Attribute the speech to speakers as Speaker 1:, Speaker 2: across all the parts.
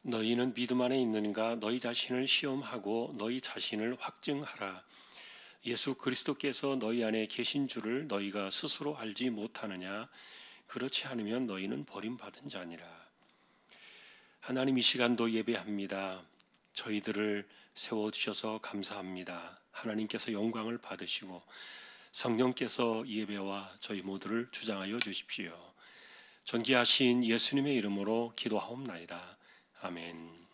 Speaker 1: 너희는 믿음 안에 있는가? 너희 자신을 시험하고 너희 자신을 확증하라. 예수 그리스도께서 너희 안에 계신 줄을 너희가 스스로 알지 못하느냐? 그렇지 않으면 너희는 버림받은 자니라. 하나님, 이 시간도 예배합니다. 저희들을 세워주셔서 감사합니다. 하나님께서 영광을 받으시고 성령께서 이 예배와 저희 모두를 주장하여 주십시오. 존귀하신 예수님의 이름으로 기도하옵나이다. 아멘.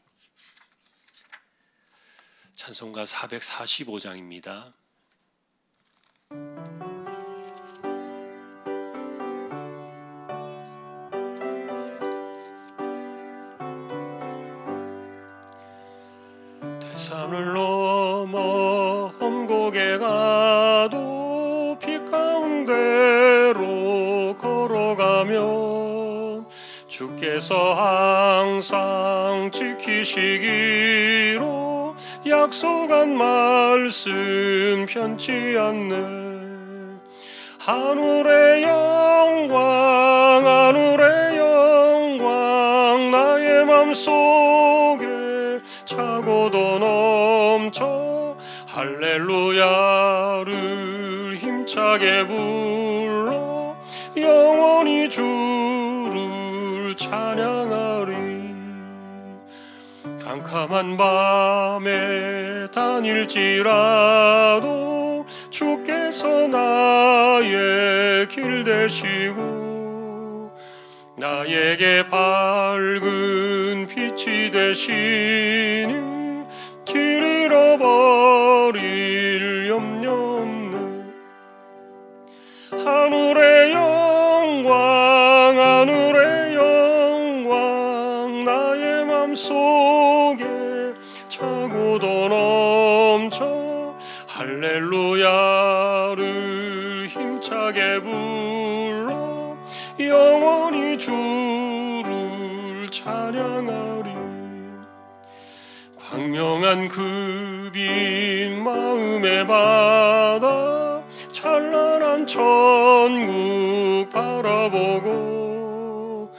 Speaker 1: 찬송가 445장입니다. 대산을 넘어 험곡에 가도 빛 가운데로 걸어가며 주께서 항상 지키시기로 약속한 말씀 변치 않네. 하늘의 영광 하늘의 영광 나의 맘속에 차고도 넘쳐 할렐루야를 힘차게 불러 영원히 주를 찬양하리. 캄캄한 밤에 다닐지라도 주께서 나의 길 되시고 나에게 밝은 빛이 되시니 길 잃어버릴 염려 없네. 하늘의 영광 하늘의 영광 나의 맘속에 차고도 넘쳐 할렐루야를 힘차게 불러 영원히 주를 찬양하리. 광명한 그 빛 마음에 받아 찬란한 천국 바라보고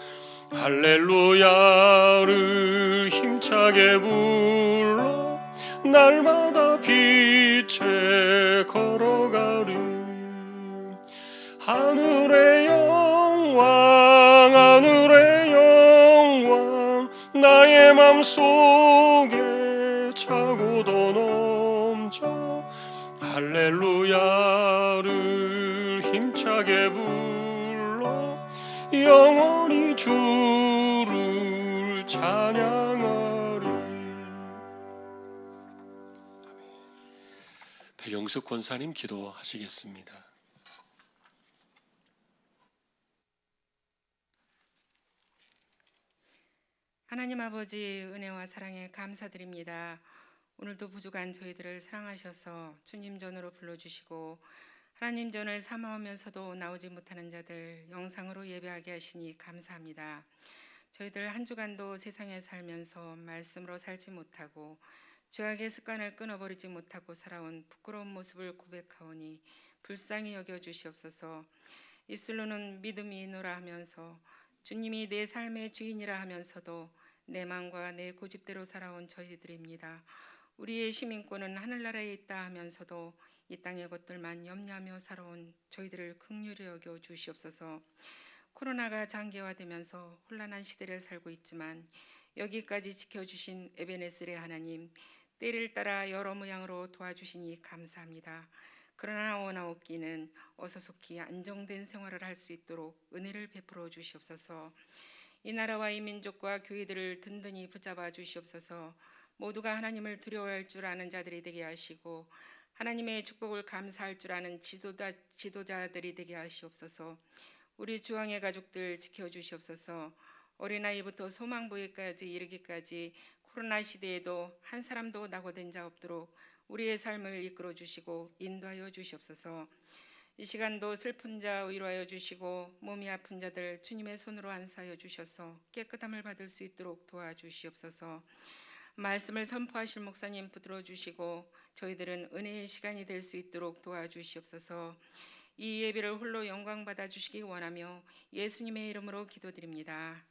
Speaker 1: 할렐루야를 힘차게 불러 날마다 빛에 걸어가리. 하늘의 영광 하늘의 영광 나의 맘속에 차고도 넘쳐 할렐루야를 힘차게 불러 영원히 주를 찬양하리. 배경숙 권사님 기도하시겠습니다.
Speaker 2: 하나님 아버지, 은혜와 사랑에 감사드립니다. 오늘도 부족한 저희들을 사랑하셔서 주님 전으로 불러주시고 하나님 전을 사모하면서도 나오지 못하는 자들 영상으로 예배하게 하시니 감사합니다. 저희들 한 주간도 세상에 살면서 말씀으로 살지 못하고 죄악의 습관을 끊어버리지 못하고 살아온 부끄러운 모습을 고백하오니 불쌍히 여겨주시옵소서. 입술로는 믿음이 있노라 하면서 주님이 내 삶의 주인이라 하면서도 내 마음과 내 고집대로 살아온 저희들입니다. 우리의 시민권은 하늘나라에 있다 하면서도 이 땅의 것들만 염려하며 살아온 저희들을 긍휼히 여겨 주시옵소서. 코로나가 장기화되면서 혼란한 시대를 살고 있지만 여기까지 지켜주신 에베네셀의 하나님, 때를 따라 여러 모양으로 도와주시니 감사합니다. 그러나 원하옵기는 어서 속히 안정된 생활을 할 수 있도록 은혜를 베풀어 주시옵소서. 이 나라와 이 민족과 교회들을 든든히 붙잡아 주시옵소서. 모두가 하나님을 두려워할 줄 아는 자들이 되게 하시고 하나님의 축복을 감사할 줄 아는 지도자들이 되게 하시옵소서. 우리 주왕의 가족들 지켜주시옵소서. 어린아이부터 소망부에까지 이르기까지 코로나 시대에도 한 사람도 낙오된 자 없도록 우리의 삶을 이끌어 주시고 인도하여 주시옵소서. 이 시간도 슬픈 자 위로하여 주시고 몸이 아픈 자들 주님의 손으로 안수하여 주셔서 깨끗함을 받을 수 있도록 도와주시옵소서. 말씀을 선포하실 목사님 붙들어 주시고 저희들은 은혜의 시간이 될 수 있도록 도와주시옵소서. 이 예배를 홀로 영광 받아 주시기 원하며 예수님의 이름으로 기도드립니다.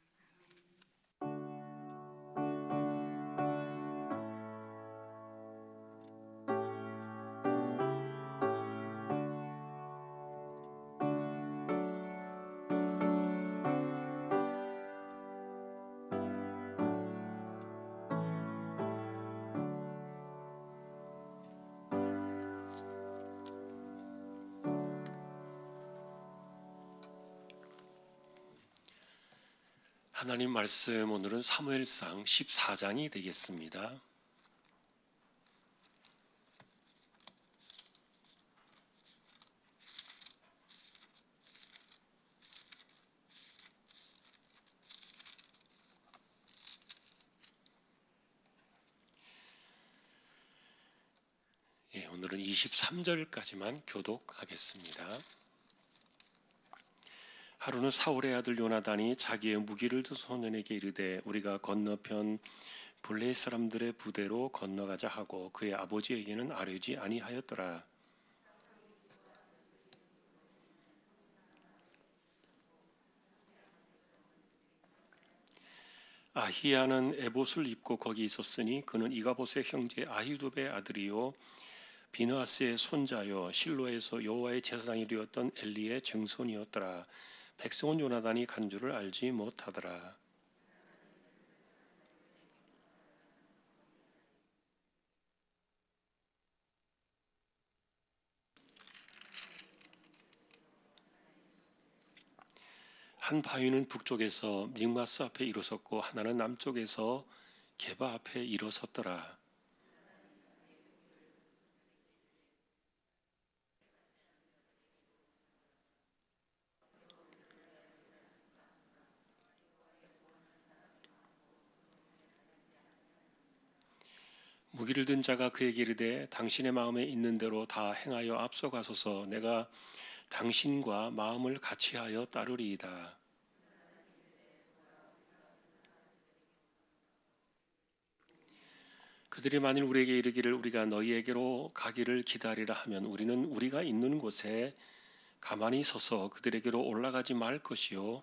Speaker 1: 하나님 말씀 오늘은 사무엘상 14장이 되겠습니다. 오늘은 23절까지만 교독하겠습니다. 하루는 사울의 아들 요나단이 자기의 무기를 든 소년에게 이르되 우리가 건너편 블레셋 사람들의 부대로 건너가자 하고 그의 아버지에게는 아뢰지 아니하였더라. 아히야는 에봇을 입고 거기 있었으니 그는 이가봇의 형제 아히두베의 아들이요 비느하스의 손자요 실로에서 여호와의 제사장이 되었던 엘리의 증손이었더라. 백성은 요나단이 간 줄을 알지 못하더라. 한 바위는 북쪽에서 믹마스 앞에 일어섰고 하나는 남쪽에서 게바 앞에 일어섰더라. 무기를 든 자가 그에게 이르되 당신의 마음에 있는 대로 다 행하여 앞서가소서. 내가 당신과 마음을 같이하여 따르리이다. 그들이 만일 우리에게 이르기를 우리가 너희에게로 가기를 기다리라 하면 우리는 우리가 있는 곳에 가만히 서서 그들에게로 올라가지 말 것이요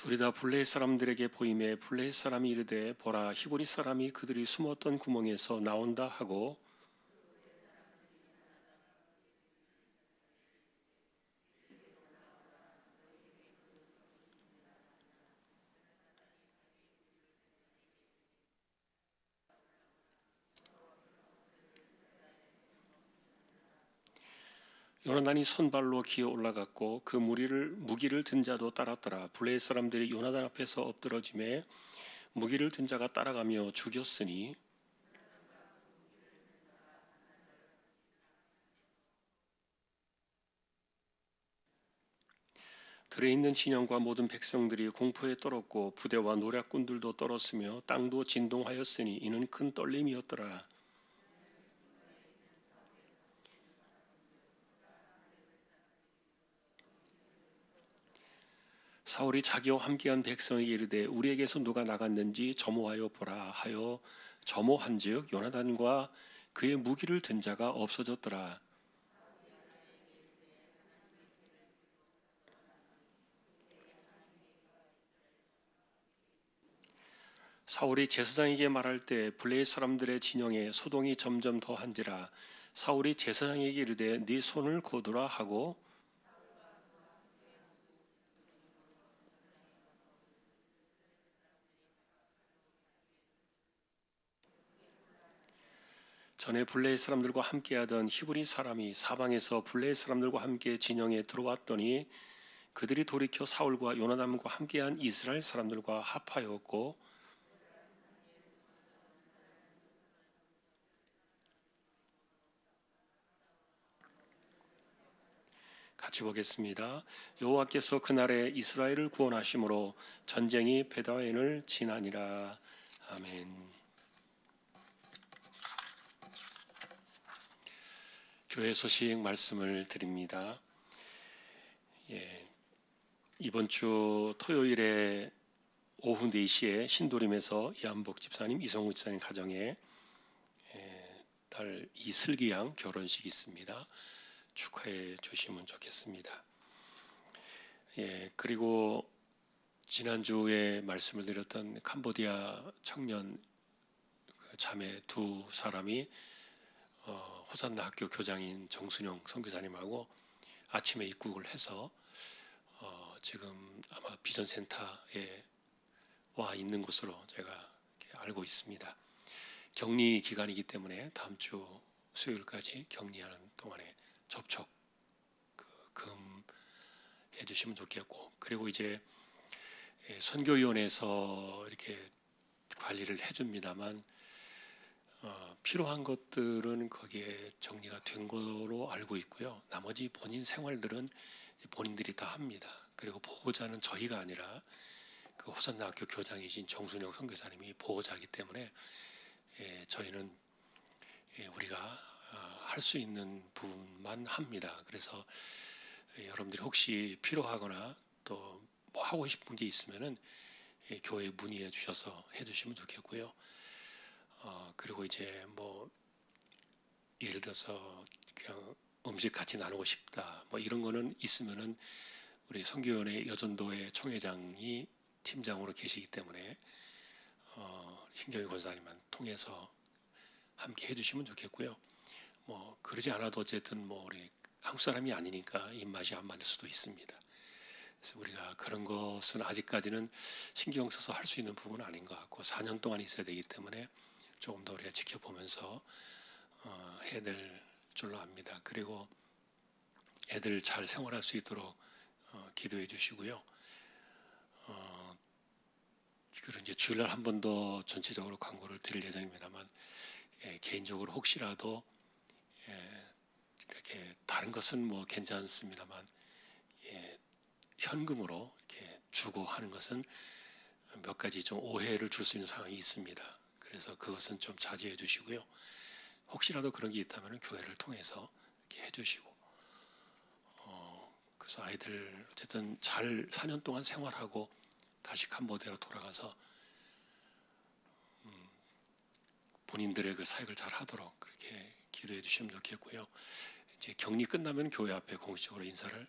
Speaker 1: 둘이 다 블레셋 사람들에게 보임에 블레셋 사람이 이르되 보라 히브리 사람이 그들이 숨었던 구멍에서 나온다 하고 요나단이 손발로 기어 올라갔고 그 무기를 든 자도 따랐더라. 블레셋 사람들이 요나단 앞에서 엎드러짐에 무기를 든 자가 따라가며 죽였으니 들에 있는 진영과 모든 백성들이 공포에 떨었고 부대와 노략군들도 떨었으며 땅도 진동하였으니 이는 큰 떨림이었더라. 사울이 자기와 함께한 백성에게 이르되 우리에게서 누가 나갔는지 점호하여 보라 하여 점호한즉 요나단과 그의 무기를 든 자가 없어졌더라. 사울이 제사장에게 말할 때 블레셋 사람들의 진영에 소동이 점점 더한지라. 사울이 제사장에게 이르되 네 손을 거두라 하고 전에 블레셋 사람들과 함께하던 히브리 사람이 사방에서 블레셋 사람들과 함께 진영에 들어왔더니 그들이 돌이켜 사울과 요나단과 함께한 이스라엘 사람들과 합하였고 같이 보겠습니다. 여호와께서 그날에 이스라엘을 구원하심으로 전쟁이 베다웬을 지나니라. 아멘. 교회 소식 말씀을 드립니다. 이번 주 토요일에 오후 4시에 신도림에서 이한복 집사님, 이성우 집사님 가정에 딸 이슬기 양 결혼식이 있습니다. 축하해 주시면 좋겠습니다. 그리고 지난주에 말씀을 드렸던 캄보디아 청년 자매 두 사람이 호산나 학교 교장인 정순영 선교사님하고 아침에 입국을 해서 지금 아마 비전센터에 와 있는 것으로 제가 알고 있습니다. 격리 기간이기 때문에 다음 주 수요일까지 격리하는 동안에 접촉 금해 주시면 좋겠고, 그리고 이제 선교위원회에서 이렇게 관리를 해줍니다만 필요한 것들은 거기에 정리가 된 거로 알고 있고요. 나머지 본인 생활들은 본인들이 다 합니다. 그리고 보호자는 저희가 아니라 그 호산대학교 교장이신 정순영 선교사님이 보호자이기 때문에 저희는 우리가 할 수 있는 부분만 합니다. 그래서 여러분들이 혹시 필요하거나 또 뭐 하고 싶은 게 있으면은 교회에 문의해 주셔서 해주시면 좋겠고요. 그리고 이제 뭐 예를 들어서 그냥 음식 같이 나누고 싶다 뭐 이런 거는 있으면은 우리 선교위원회 여전도회 총회장이 팀장으로 계시기 때문에 신경희 권사님만 통해서 함께 해주시면 좋겠고요. 뭐 그러지 않아도 어쨌든 뭐 우리 한국 사람이 아니니까 입맛이 안 맞을 수도 있습니다. 그래서 우리가 그런 것은 아직까지는 신경 써서 할 수 있는 부분은 아닌 것 같고 4년 동안 있어야 되기 때문에 조금 더 우리가 지켜보면서 해야 될 줄로 압니다. 그리고 애들 잘 생활할 수 있도록 기도해 주시고요. 그리고 이제 주일날 한 번 더 전체적으로 광고를 드릴 예정입니다만 개인적으로 혹시라도 이렇게 다른 것은 뭐 괜찮습니다만 현금으로 이렇게 주고 하는 것은 몇 가지 좀 오해를 줄 수 있는 상황이 있습니다. 그래서 그것은 좀 자제해 주시고요. 혹시라도 그런 게 있다면 교회를 통해서 이렇게 해주시고, 그래서 아이들 어쨌든 잘 4년 동안 생활하고 다시 캄보디아로 돌아가서 본인들의 그 사역을 잘 하도록 그렇게 기도해 주시면 좋겠고요. 이제 격리 끝나면 교회 앞에 공식적으로 인사를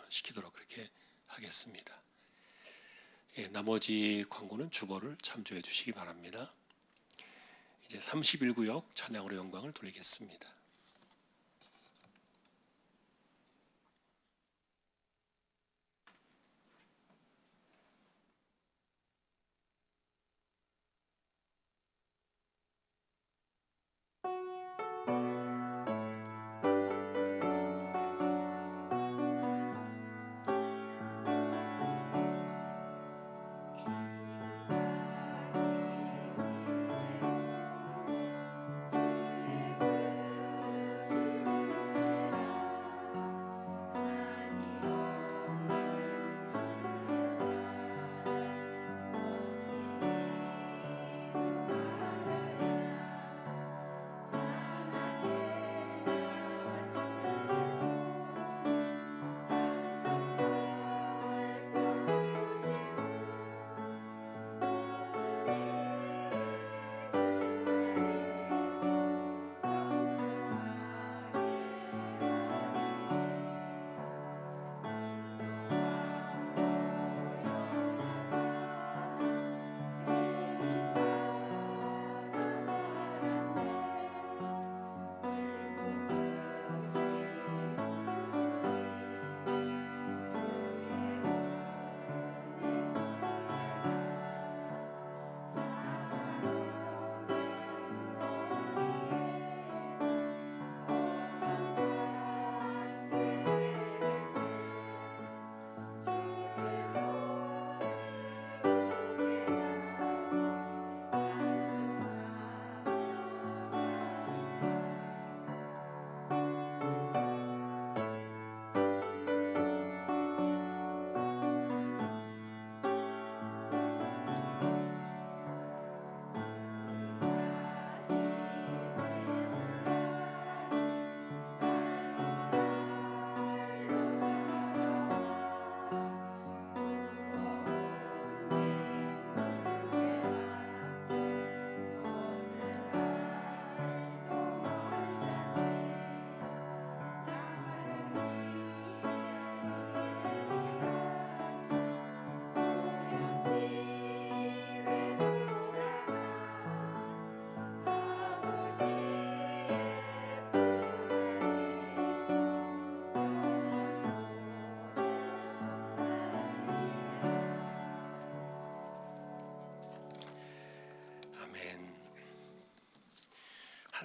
Speaker 1: 시키도록 그렇게 하겠습니다. 나머지 광고는 주보를 참조해 주시기 바랍니다. 이제 31구역 찬양으로 영광을 돌리겠습니다.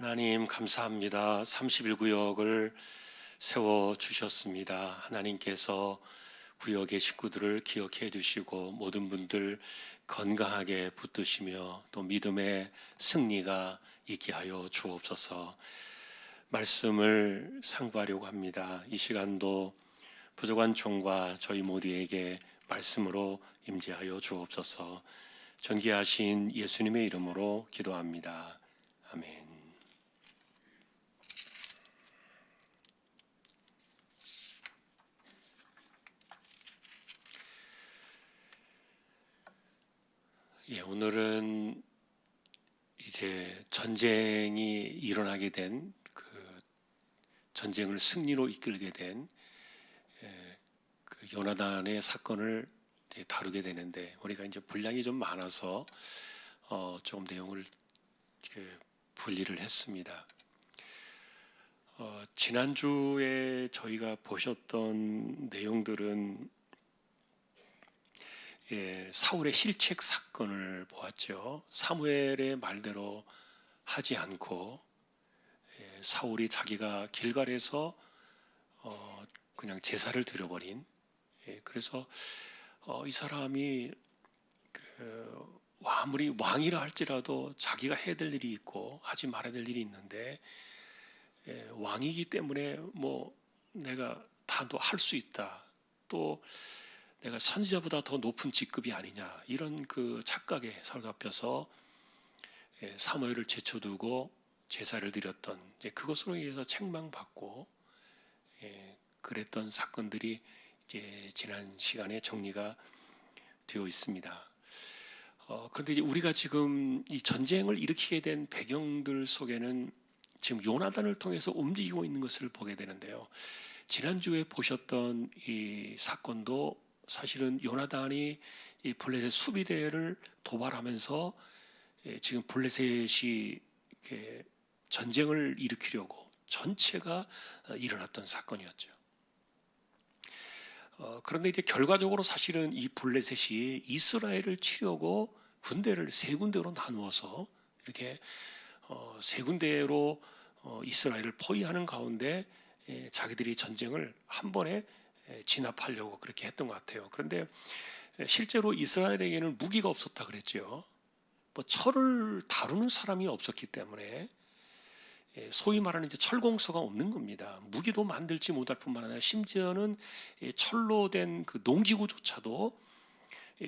Speaker 1: 하나님 감사합니다. 31구역을 세워 주셨습니다. 하나님께서 구역의 식구들을 기억해 주시고 모든 분들 건강하게 붙드시며 또 믿음의 승리가 있게 하여 주옵소서. 말씀을 상고하려고 합니다. 이 시간도 부족한 종과 저희 모두에게 말씀으로 임재하여 주옵소서. 존귀하신 예수님의 이름으로 기도합니다. 아멘. 오늘은 이제 전쟁이 일어나게 된 그 전쟁을 승리로 이끌게 된 그 요나단의 사건을 이제 다루게 되는데, 우리가 이제 분량이 좀 많아서 조금 내용을 분리를 했습니다. 지난주에 저희가 보셨던 내용들은 사울의 실책 사건을 보았죠. 사무엘의 말대로 하지 않고 사울이 자기가 길갈에서 그냥 제사를 드려버린, 그래서 이 사람이 아무리 왕이라 할지라도 자기가 해야 될 일이 있고 하지 말아야 될 일이 있는데, 왕이기 때문에 뭐 내가 다 할 수 있다, 또 내가 선지자보다 더 높은 직급이 아니냐, 이런 그 착각에 사로잡혀서 사무엘을 제쳐두고 제사를 드렸던, 그것으로 인해서 책망받고 그랬던 사건들이 이제 지난 시간에 정리가 되어 있습니다. 그런데 이제 우리가 지금 이 전쟁을 일으키게 된 배경들 속에는 지금 요나단을 통해서 움직이고 있는 것을 보게 되는데요. 지난주에 보셨던 이 사건도 사실은 요나단이 이 블레셋 수비대를 도발하면서 지금 블레셋이 전쟁을 일으키려고 전체가 일어났던 사건이었죠. 그런데 이제 결과적으로 사실은 이 블레셋이 이스라엘을 치려고 군대를 세 군데로 나누어서 이렇게 세 군데로 이스라엘을 포위하는 가운데 자기들이 전쟁을 한 번에 진압하려고 그렇게 했던 것 같아요. 그런데 실제로 이스라엘에게는 무기가 없었다 그랬죠. 뭐 철을 다루는 사람이 없었기 때문에 소위 말하는 이제 철공소가 없는 겁니다. 무기도 만들지 못할 뿐만 아니라 심지어는 철로 된 그 농기구조차도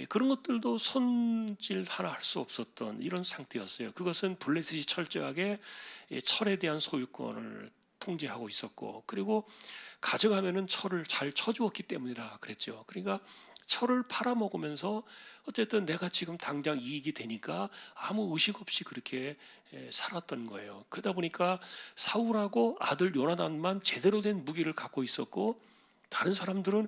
Speaker 1: 그런 것들도 손질 하나 할 수 없었던 이런 상태였어요. 그것은 블레셋이 철저하게 철에 대한 소유권을 통제하고 있었고, 그리고 가져가면은 철을 잘 쳐주었기 때문이라 그랬죠. 그러니까 철을 팔아먹으면서 어쨌든 내가 지금 당장 이익이 되니까 아무 의식 없이 그렇게 살았던 거예요. 그러다 보니까 사울하고 아들 요나단만 제대로 된 무기를 갖고 있었고, 다른 사람들은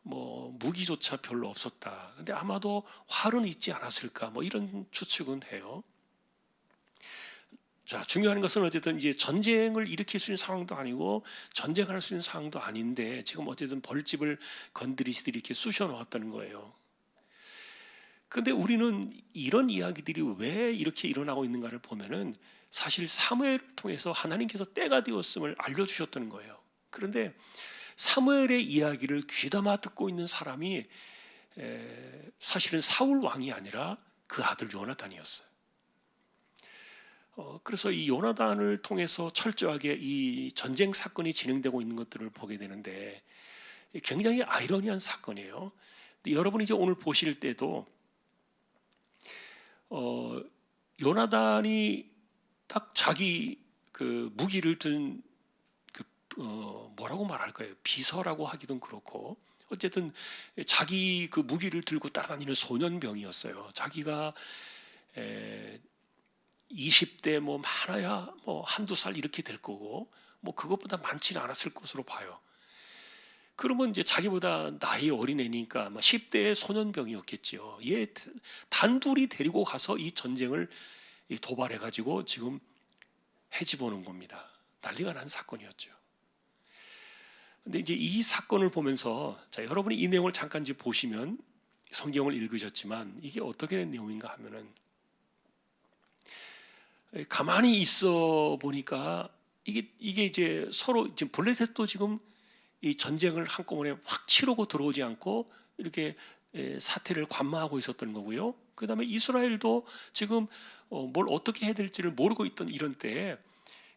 Speaker 1: 뭐 무기조차 별로 없었다. 근데 아마도 활은 있지 않았을까, 뭐 이런 추측은 해요. 자, 중요한 것은 어쨌든 이제 전쟁을 일으킬 수 있는 상황도 아니고 전쟁할 수 있는 상황도 아닌데, 지금 어쨌든 벌집을 건드리시들이 이렇게 쑤셔 놓았다는 거예요. 그런데 우리는 이런 이야기들이 왜 이렇게 일어나고 있는가를 보면은 사실 사무엘을 통해서 하나님께서 때가 되었음을 알려주셨다는 거예요. 그런데 사무엘의 이야기를 귀담아 듣고 있는 사람이 사실은 사울 왕이 아니라 그 아들 요나단이었어요. 그래서 이 요나단을 통해서 철저하게 이 전쟁 사건이 진행되고 있는 것들을 보게 되는데, 굉장히 아이러니한 사건이에요. 근데 여러분이 이제 오늘 보실 때도 요나단이 딱 자기 그 무기를 든 뭐라고 말할까요? 비서라고 하기도 그렇고, 어쨌든 자기 그 무기를 들고 따라다니는 소년병이었어요. 자기가 20대 뭐 많아야 뭐 한두 살 이렇게 될 거고, 뭐 그것보다 많지는 않았을 것으로 봐요. 그러면 이제 자기보다 나이 어린 애니까 10대의 소년병이었겠죠. 얘 단둘이 데리고 가서 이 전쟁을 도발해 가지고 지금 해집어놓은 겁니다. 난리가 난 사건이었죠. 근데 이제 이 사건을 보면서, 자, 여러분이 이 내용을 잠깐 이제 보시면 성경을 읽으셨지만 이게 어떻게 된 내용인가 하면은, 가만히 있어 보니까 이게 이제 서로 지금 블레셋도 지금 이 전쟁을 한꺼번에 확 치르고 들어오지 않고 이렇게 사태를 관망하고 있었던 거고요. 그다음에 이스라엘도 지금 뭘 어떻게 해야 될지를 모르고 있던 이런 때에,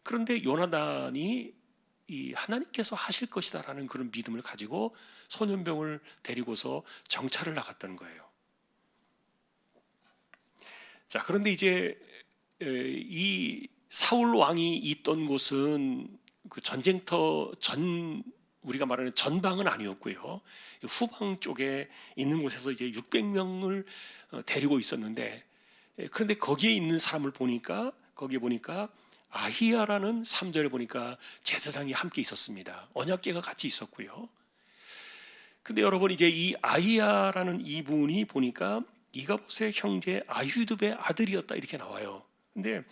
Speaker 1: 그런데 요나단이 이 하나님께서 하실 것이다라는 그런 믿음을 가지고 소년병을 데리고서 정찰을 나갔던 거예요. 자, 그런데 이제 이 사울 왕이 있던 곳은 그 전쟁터 우리가 말하는 전방은 아니었고요. 후방 쪽에 있는 곳에서 이제 600명을 데리고 있었는데, 그런데 거기에 있는 사람을 보니까 거기에 보니까 아히야라는 3절에 보니까 제사장이 함께 있었습니다. 언약궤가 같이 있었고요. 근데 여러분, 이제 이 아히야라는 이분이 보니까 이가봇의 형제 아휴두베의 아들이었다 이렇게 나와요. 근데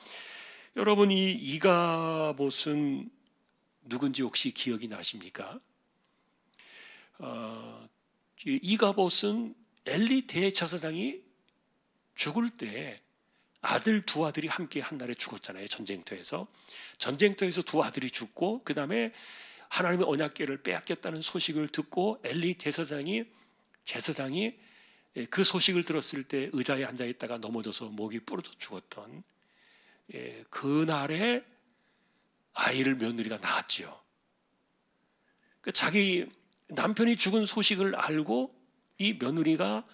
Speaker 1: 여러분, 이 이가봇은 누군지 혹시 기억이 나십니까? 이가봇은 엘리 대제사장이 죽을 때 두 아들이 함께 한 날에 죽었잖아요. 전쟁터에서 두 아들이 죽고, 그 다음에 하나님의 언약궤를 빼앗겼다는 소식을 듣고 엘리 제사장이 그 소식을 들었을 때 의자에 앉아 있다가 넘어져서 목이 부러져 죽었던 그날에 아이를 며느리가 낳았지요. 자기 남편이 죽은 소식을 알고 이 며느리가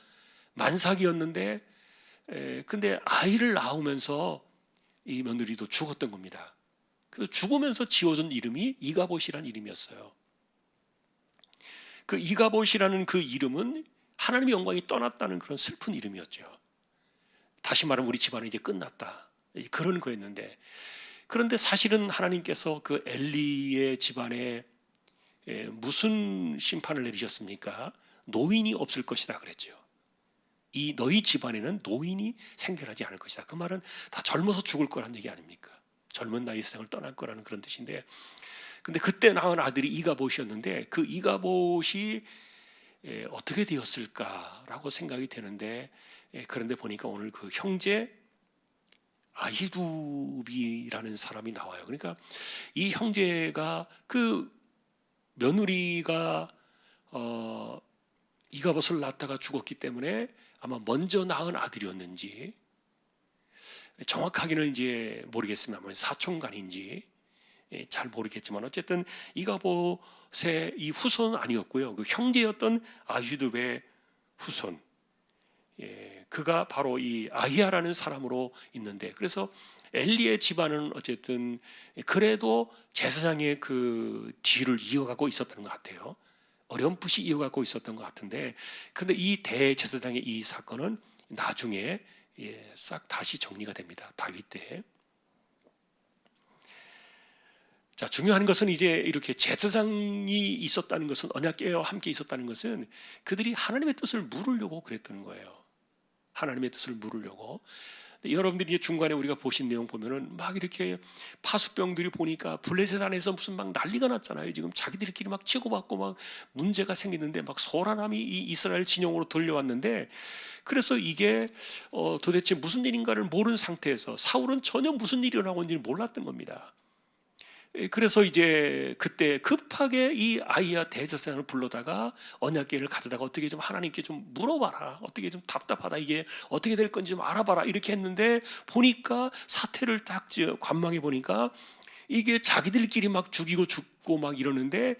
Speaker 1: 만삭이었는데, 근데 아이를 낳으면서 이 며느리도 죽었던 겁니다. 그래서 죽으면서 지어준 이름이 이가봇이라는 이름이었어요. 그 이가봇이라는 그 이름은 하나님의 영광이 떠났다는 그런 슬픈 이름이었죠. 다시 말하면 우리 집안은 이제 끝났다, 그런 거였는데, 그런데 사실은 하나님께서 그 엘리의 집안에 무슨 심판을 내리셨습니까? 노인이 없을 것이다 그랬죠. 이 너희 집안에는 노인이 생겨나지 않을 것이다. 그 말은 다 젊어서 죽을 거란 얘기 아닙니까? 젊은 나이 세상을 떠날 거라는 그런 뜻인데, 근데 그때 낳은 아들이 이가봇이었는데, 그 이가봇이 어떻게 되었을까라고 생각이 되는데, 그런데 보니까 오늘 그 형제 아히두비라는 사람이 나와요. 그러니까 이 형제가, 그 며느리가 이가봇을 낳다가 죽었기 때문에 아마 먼저 낳은 아들이었는지, 정확하게는 이제 모르겠습니다만 사촌간인지 잘 모르겠지만, 어쨌든 이가봇의 이 후손은 아니었고요. 그 형제였던 아히두베의 후손, 그가 바로 이 아히야라는 사람으로 있는데, 그래서 엘리의 집안은 어쨌든 그래도 제사장의 그 뒤를 이어가고 있었던 것 같아요. 어렴풋이 이어가고 있었던 것 같은데, 근데 이 대제사장의 이 사건은 나중에 싹 다시 정리가 됩니다. 다윗 때. 자, 중요한 것은 이제 이렇게 제사장이 있었다는 것은, 언약궤와 함께 있었다는 것은 그들이 하나님의 뜻을 물으려고 그랬던 거예요. 하나님의 뜻을 물으려고. 여러분들이 중간에 우리가 보신 내용 보면은 막 이렇게 파수병들이 보니까 블레셋 안에서 무슨 막 난리가 났잖아요. 지금 자기들끼리 막 치고받고 막 문제가 생기는데, 막 소란함이 이 이스라엘 진영으로 들려왔는데, 그래서 이게 도대체 무슨 일인가를 모르는 상태에서 사울은 전혀 무슨 일이 일어나고 있는지 몰랐던 겁니다. 그래서 이제 그때 급하게 이 아히야 대제사장을 불러다가 언약궤를 가져다가 어떻게 좀 하나님께 좀 물어봐라, 어떻게 좀 답답하다, 이게 어떻게 될 건지 좀 알아봐라, 이렇게 했는데, 보니까 사태를 딱 관망해 보니까 이게 자기들끼리 막 죽이고 죽고 막 이러는데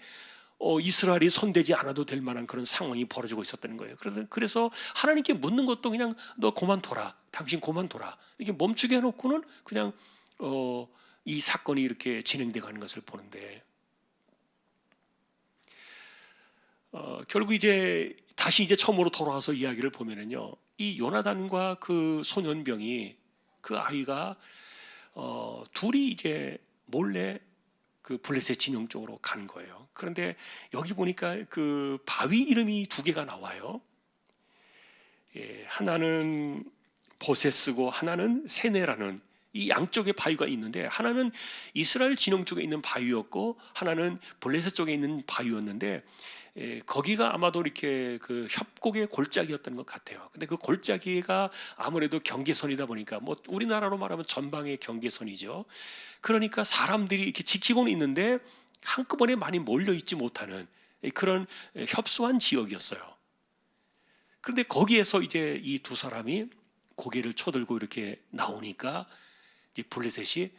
Speaker 1: 이스라엘이 손대지 않아도 될 만한 그런 상황이 벌어지고 있었다는 거예요. 그래서 하나님께 묻는 것도 그냥 너 그만둬라, 당신 그만둬라, 이게 멈추게 해놓고는 그냥 이 사건이 이렇게 진행돼 가는 것을 보는데, 결국 이제 다시 이제 처음으로 돌아와서 이야기를 보면은요, 이 요나단과 그 소년병이, 그 아이가 둘이 이제 몰래 그 블레셋 진영 쪽으로 간 거예요. 그런데 여기 보니까 그 바위 이름이 두 개가 나와요. 하나는 보세스고 하나는 세네라는, 이 양쪽의 바위가 있는데, 하나는 이스라엘 진영 쪽에 있는 바위였고 하나는 블레셋 쪽에 있는 바위였는데, 거기가 아마도 이렇게 그 협곡의 골짜기였던 것 같아요. 근데 그 골짜기가 아무래도 경계선이다 보니까 뭐 우리나라로 말하면 전방의 경계선이죠. 그러니까 사람들이 이렇게 지키고는 있는데 한꺼번에 많이 몰려 있지 못하는 그런 협소한 지역이었어요. 그런데 거기에서 이제 이 두 사람이 고개를 쳐들고 이렇게 나오니까 이제 블레셋이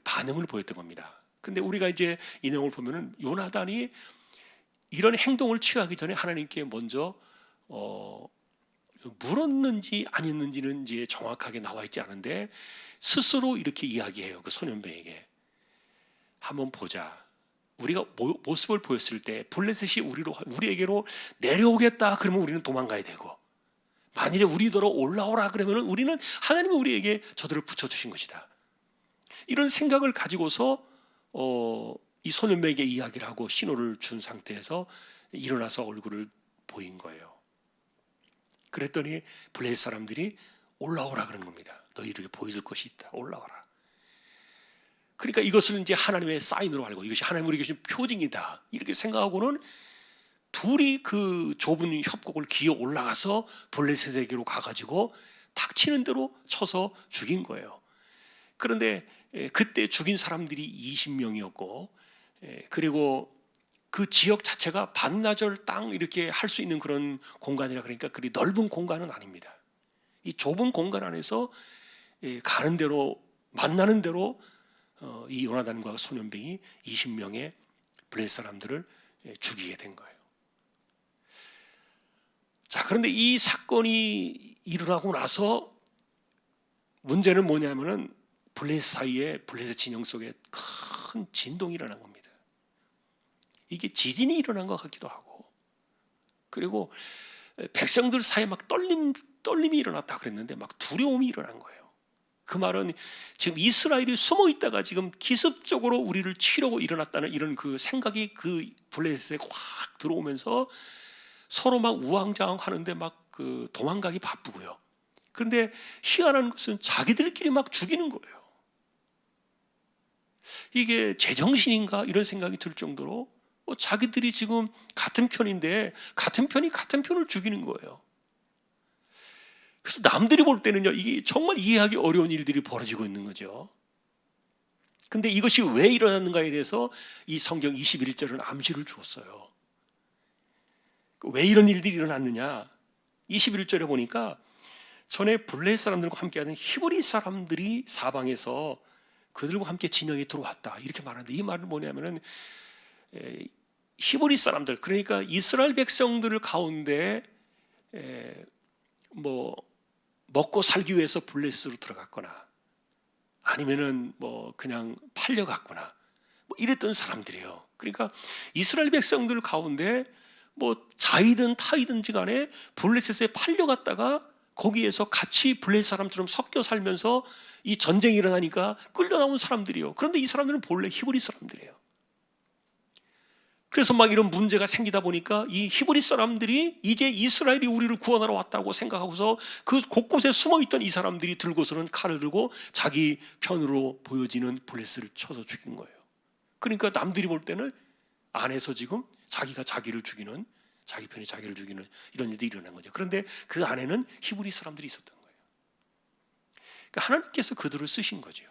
Speaker 1: 반응을 보였던 겁니다. 근데 우리가 이제 이 내용을 보면은 요나단이 이런 행동을 취하기 전에 하나님께 먼저 물었는지 아니었는지는 이제 정확하게 나와 있지 않은데 스스로 이렇게 이야기해요. 그 소년뱅에게 한번 보자. 우리가 모습을 보였을 때 블레셋이 우리에게로 내려오겠다 그러면 우리는 도망가야 되고, 만일에 우리더러 올라오라 그러면 우리는 하나님이 우리에게 저들을 붙여주신 것이다. 이런 생각을 가지고서 이 소년에게 이야기를 하고 신호를 준 상태에서 일어나서 얼굴을 보인 거예요. 그랬더니 블레셋 사람들이 올라오라 그런 겁니다. 너희에게 보여줄 것이 있다. 올라와라. 그러니까 이것을 이제 하나님의 사인으로 알고 이것이 하나님 우리에게 주신 표징이다 이렇게 생각하고는 둘이 그 좁은 협곡을 기어 올라가서 블레셋에게로 가가지고 닥치는 대로 쳐서 죽인 거예요. 그런데 그때 죽인 사람들이 20명이었고, 그리고 그 지역 자체가 반나절 땅 이렇게 할 수 있는 그런 공간이라 그러니까 그리 넓은 공간은 아닙니다. 이 좁은 공간 안에서 가는 대로 만나는 대로 이 요나단과 소년병이 20명의 블레셋 사람들을 죽이게 된 거예요. 자, 그런데 이 사건이 일어나고 나서 문제는 뭐냐면은 블레셋 사이에 블레셋 진영 속에 큰 진동이 일어난 겁니다. 이게 지진이 일어난 것 같기도 하고, 그리고 백성들 사이에 막 떨림이 일어났다 그랬는데 막 두려움이 일어난 거예요. 그 말은 지금 이스라엘이 숨어 있다가 지금 기습적으로 우리를 치려고 일어났다는 이런 그 생각이 그 블레셋에 확 들어오면서 서로 막 우왕좌왕하는데 막 그 도망가기 바쁘고요. 그런데 희한한 것은 자기들끼리 막 죽이는 거예요. 이게 제정신인가 이런 생각이 들 정도로 자기들이 지금 같은 편인데 같은 편이 같은 편을 죽이는 거예요. 그래서 남들이 볼 때는요, 이게 정말 이해하기 어려운 일들이 벌어지고 있는 거죠. 근데 이것이 왜 일어났는가에 대해서 이 성경 21절은 암시를 주었어요. 왜 이런 일들이 일어났느냐? 21절에 보니까 전에 블레셋 사람들과 함께하는 히브리 사람들이 사방에서 그들과 함께 진영에 들어왔다 이렇게 말하는데, 이 말은 뭐냐면은 히브리 사람들, 그러니까 이스라엘 백성들 가운데 뭐 먹고 살기 위해서 블레셋으로 들어갔거나 아니면은 뭐 그냥 팔려갔거나 뭐 이랬던 사람들이에요. 그러니까 이스라엘 백성들 가운데 뭐 자이든 타이든지 간에 블레셋에 팔려갔다가 거기에서 같이 블레셋 사람처럼 섞여 살면서 이 전쟁이 일어나니까 끌려 나온 사람들이에요. 그런데 이 사람들은 본래 히브리 사람들이에요. 그래서 막 이런 문제가 생기다 보니까 이 히브리 사람들이 이제 이스라엘이 우리를 구원하러 왔다고 생각하고서 그 곳곳에 숨어있던 이 사람들이 들고서는 칼을 들고 자기 편으로 보여지는 블레셋을 쳐서 죽인 거예요. 그러니까 남들이 볼 때는 안에서 지금 자기가 자기를 죽이는, 자기 편이 자기를 죽이는 이런 일들이 일어난 거죠. 그런데 그 안에는 히브리 사람들이 있었던 거예요. 그러니까 하나님께서 그들을 쓰신 거죠.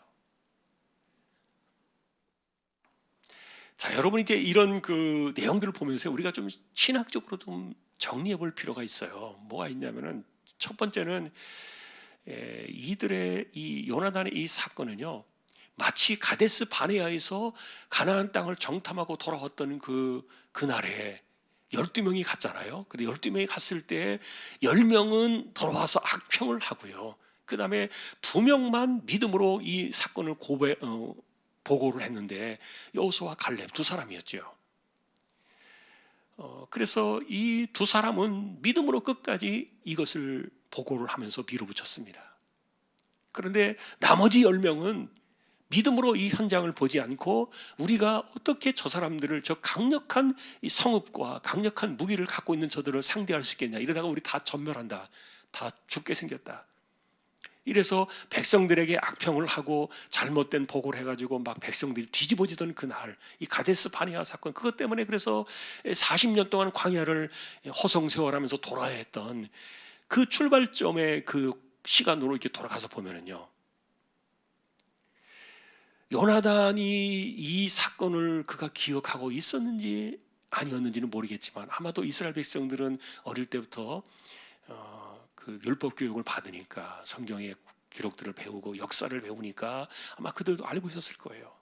Speaker 1: 자, 여러분 이제 이런 그 내용들을 보면서 우리가 좀 신학적으로 좀 정리해 볼 필요가 있어요. 뭐가 있냐면은 첫 번째는 이들의 이 요나단의 이 사건은요, 마치 가데스 바네아에서 가나안 땅을 정탐하고 돌아왔던 그날에 12명이 갔잖아요. 근데 12명이 갔을 때 10명은 돌아와서 악평을 하고요. 그 다음에 2명만 믿음으로 이 사건을 보고를 했는데 여호수아와 갈렙 두 사람이었죠. 그래서 이 두 사람은 믿음으로 끝까지 이것을 보고를 하면서 밀어붙였습니다. 그런데 나머지 10명은 믿음으로 이 현장을 보지 않고 우리가 어떻게 저 사람들을, 저 강력한 이 성읍과 강력한 무기를 갖고 있는 저들을 상대할 수 있겠냐, 이러다가 우리 다 전멸한다, 다 죽게 생겼다, 이래서 백성들에게 악평을 하고 잘못된 보고를 해가지고 막 백성들이 뒤집어지던 그날, 이 가데스 바네아 사건, 그것 때문에 그래서 40년 동안 광야를 허송세월하면서 돌아야 했던 그 출발점의 그 시간으로 이렇게 돌아가서 보면은요, 요나단이 이 사건을 그가 기억하고 있었는지 아니었는지는 모르겠지만, 아마도 이스라엘 백성들은 어릴 때부터 그 율법 교육을 받으니까, 성경의 기록들을 배우고 역사를 배우니까 아마 그들도 알고 있었을 거예요.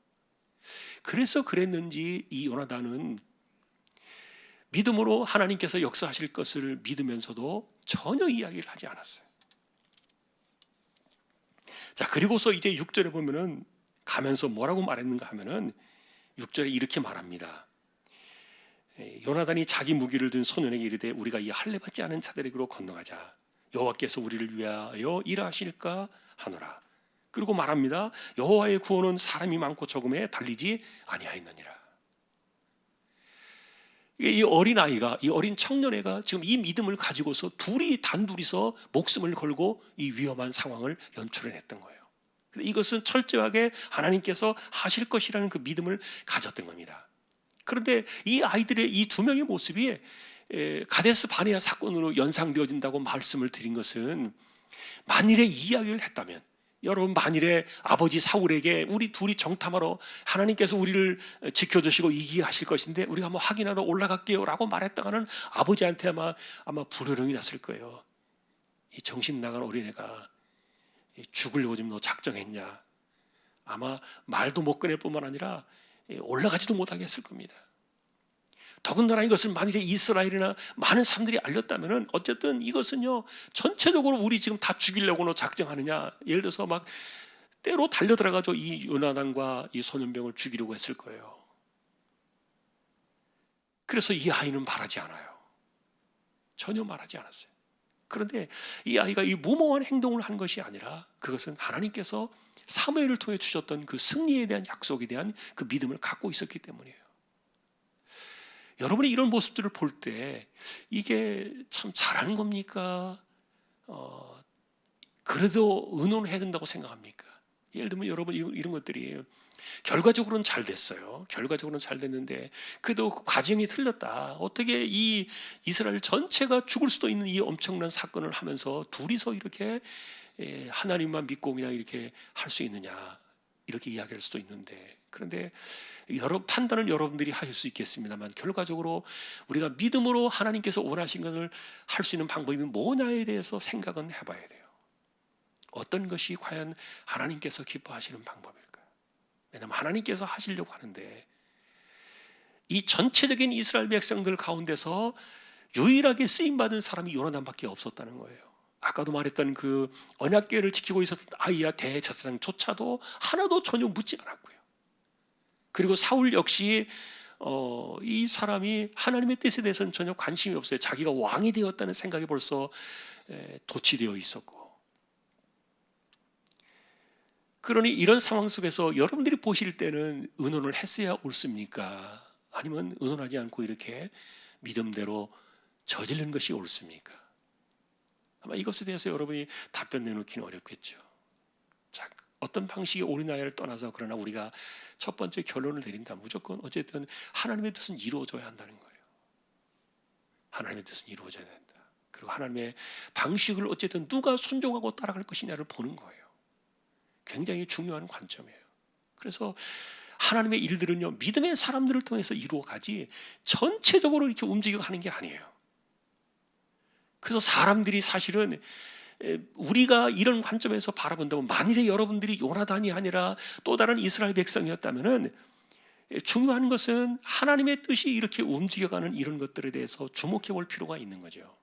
Speaker 1: 그래서 그랬는지 이 요나단은 믿음으로 하나님께서 역사하실 것을 믿으면서도 전혀 이야기를 하지 않았어요. 자, 그리고서 이제 6절에 보면은 가면서 뭐라고 말했는가 하면은 6절에 이렇게 말합니다. 요나단이 자기 무기를 든 소년에게 이르되 우리가 이 할례 받지 않은 자들에게로 건너가자. 여호와께서 우리를 위하여 일하실까 하노라. 그리고 말합니다. 여호와의 구원은 사람이 많고 적음에 달리지 아니하였느니라. 이 어린 아이가, 이 어린 청년애가 지금 이 믿음을 가지고서 단둘이서 목숨을 걸고 이 위험한 상황을 연출해냈던 거예요. 이것은 철저하게 하나님께서 하실 것이라는 그 믿음을 가졌던 겁니다. 그런데 이 아이들의 이 두 명의 모습이 가데스 바네아 사건으로 연상되어진다고 말씀을 드린 것은, 만일에 이야기를 했다면, 여러분 만일에 아버지 사울에게 우리 둘이 정탐하러 하나님께서 우리를 지켜주시고 이기게 하실 것인데 우리가 한번 확인하러 올라갈게요 라고 말했다가는 아버지한테 아마 불효령이 났을 거예요. 이 정신 나간 어린애가 죽으려고 지금 너 작정했냐, 아마 말도 못 꺼낼 뿐만 아니라 올라가지도 못하게 했을 겁니다. 더군다나 이것을 만일에 이스라엘이나 많은 사람들이 알렸다면 어쨌든 이것은요, 전체적으로 우리 지금 다 죽이려고 너 작정하느냐, 예를 들어서 막 때로 달려들어가지고 이 요나단과 이 소년병을 죽이려고 했을 거예요. 그래서 이 아이는 말하지 않아요. 전혀 말하지 않았어요. 그런데 이 아이가 이 무모한 행동을 한 것이 아니라 그것은 하나님께서 사무엘을 통해 주셨던 그 승리에 대한 약속에 대한 그 믿음을 갖고 있었기 때문이에요. 여러분이 이런 모습들을 볼 때 이게 참 잘하는 겁니까? 그래도 의논해야 된다고 생각합니까? 예를 들면 여러분 이런 것들이 결과적으로는 잘 됐어요. 결과적으로는 잘 됐는데 그래도 그 과정이 틀렸다. 어떻게 이 이스라엘 전체가 죽을 수도 있는 이 엄청난 사건을 하면서 둘이서 이렇게 하나님만 믿고 그냥 이렇게 할 수 있느냐, 이렇게 이야기할 수도 있는데, 그런데 여러 판단은 여러분들이 하실 수 있겠습니다만 결과적으로 우리가 믿음으로 하나님께서 원하신 것을 할 수 있는 방법이 뭐냐에 대해서 생각은 해봐야 돼요. 어떤 것이 과연 하나님께서 기뻐하시는 방법일까요? 왜냐하면 하나님께서 하시려고 하는데 이 전체적인 이스라엘 백성들 가운데서 유일하게 쓰임받은 사람이 요나단밖에 없었다는 거예요. 아까도 말했던 그 언약궤를 지키고 있었던 아이야 대제사장조차도 하나도 전혀 묻지 않았고요. 그리고 사울 역시 이 사람이 하나님의 뜻에 대해서는 전혀 관심이 없어요. 자기가 왕이 되었다는 생각이 벌써 도취되어 있었고. 그러니 이런 상황 속에서 여러분들이 보실 때는 의논을 했어야 옳습니까? 아니면 의논하지 않고 이렇게 믿음대로 저지르는 것이 옳습니까? 아마 이것에 대해서 여러분이 답변 내놓기는 어렵겠죠. 자, 어떤 방식이 옳으냐를 떠나서 그러나 우리가 첫 번째 결론을 내린다. 무조건 어쨌든 하나님의 뜻은 이루어져야 한다는 거예요. 하나님의 뜻은 이루어져야 된다. 그리고 하나님의 방식을 어쨌든 누가 순종하고 따라갈 것이냐를 보는 거예요. 굉장히 중요한 관점이에요. 그래서 하나님의 일들은요, 믿음의 사람들을 통해서 이루어가지 전체적으로 이렇게 움직여가는 게 아니에요. 그래서 사람들이 사실은 우리가 이런 관점에서 바라본다면, 만일에 여러분들이 요나단이 아니라 또 다른 이스라엘 백성이었다면 중요한 것은 하나님의 뜻이 이렇게 움직여가는 이런 것들에 대해서 주목해 볼 필요가 있는 거죠.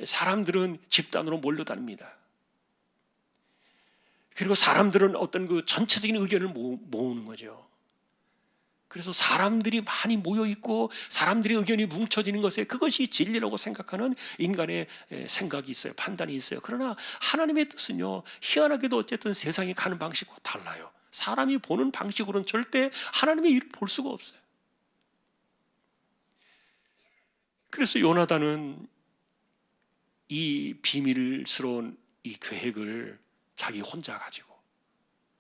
Speaker 1: 사람들은 집단으로 몰려다닙니다. 그리고 사람들은 어떤 그 전체적인 의견을 모으는 거죠. 그래서 사람들이 많이 모여 있고 사람들의 의견이 뭉쳐지는 것에 그것이 진리라고 생각하는 인간의 생각이 있어요. 판단이 있어요. 그러나 하나님의 뜻은요, 희한하게도 어쨌든 세상이 가는 방식과 달라요. 사람이 보는 방식으로는 절대 하나님의 일을 볼 수가 없어요. 그래서 요나단은 이 비밀스러운 이 계획을 자기 혼자 가지고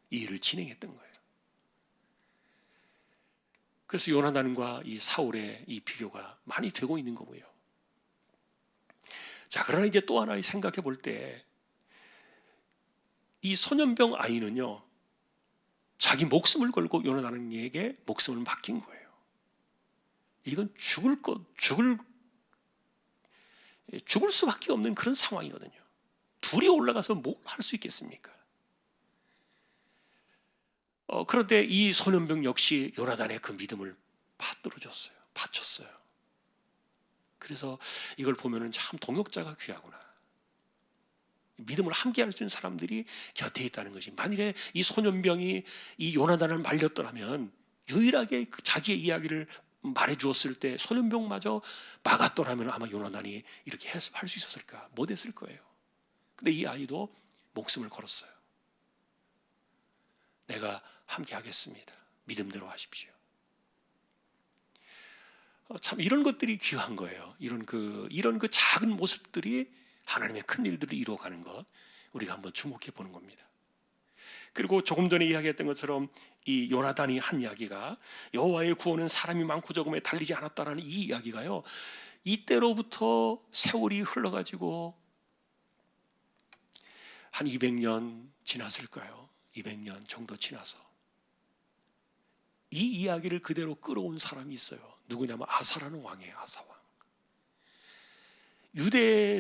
Speaker 1: 이 일을 진행했던 거예요. 그래서 요나단과 이 사울의 이 비교가 많이 되고 있는 거고요. 자, 그러나 이제 또 하나 생각해 볼 때 이 소년병 아이는요, 자기 목숨을 걸고 요나단에게 목숨을 맡긴 거예요. 이건 죽을 수밖에 없는 그런 상황이거든요. 둘이 올라가서 뭘 할 수 있겠습니까? 그런데 이 소년병 역시 요나단의 그 믿음을 바쳤어요. 그래서 이걸 보면은 참 동역자가 귀하구나. 믿음을 함께할 수 있는 사람들이 곁에 있다는 것이, 만일에 이 소년병이 이 요나단을 말렸더라면 유일하게 자기의 이야기를 말해 주었을 때 소년병마저 막았더라면 아마 요나단이 이렇게 할 수 있었을까? 못했을 거예요. 근데 이 아이도 목숨을 걸었어요. 내가 함께 하겠습니다. 믿음대로 하십시오. 참 이런 것들이 귀한 거예요. 이런 그 작은 모습들이 하나님의 큰 일들을 이루어가는 것, 우리가 한번 주목해 보는 겁니다. 그리고 조금 전에 이야기했던 것처럼 이 요나단이 한 이야기가, 여호와의 구원은 사람이 많고 적음에 달리지 않았다라는 이 이야기가요, 이때로부터 세월이 흘러가지고 한 200년 지났을까요? 200년 정도 지나서 이 이야기를 그대로 끌어온 사람이 있어요. 누구냐면 아사라는 왕이에요. 아사왕. 유대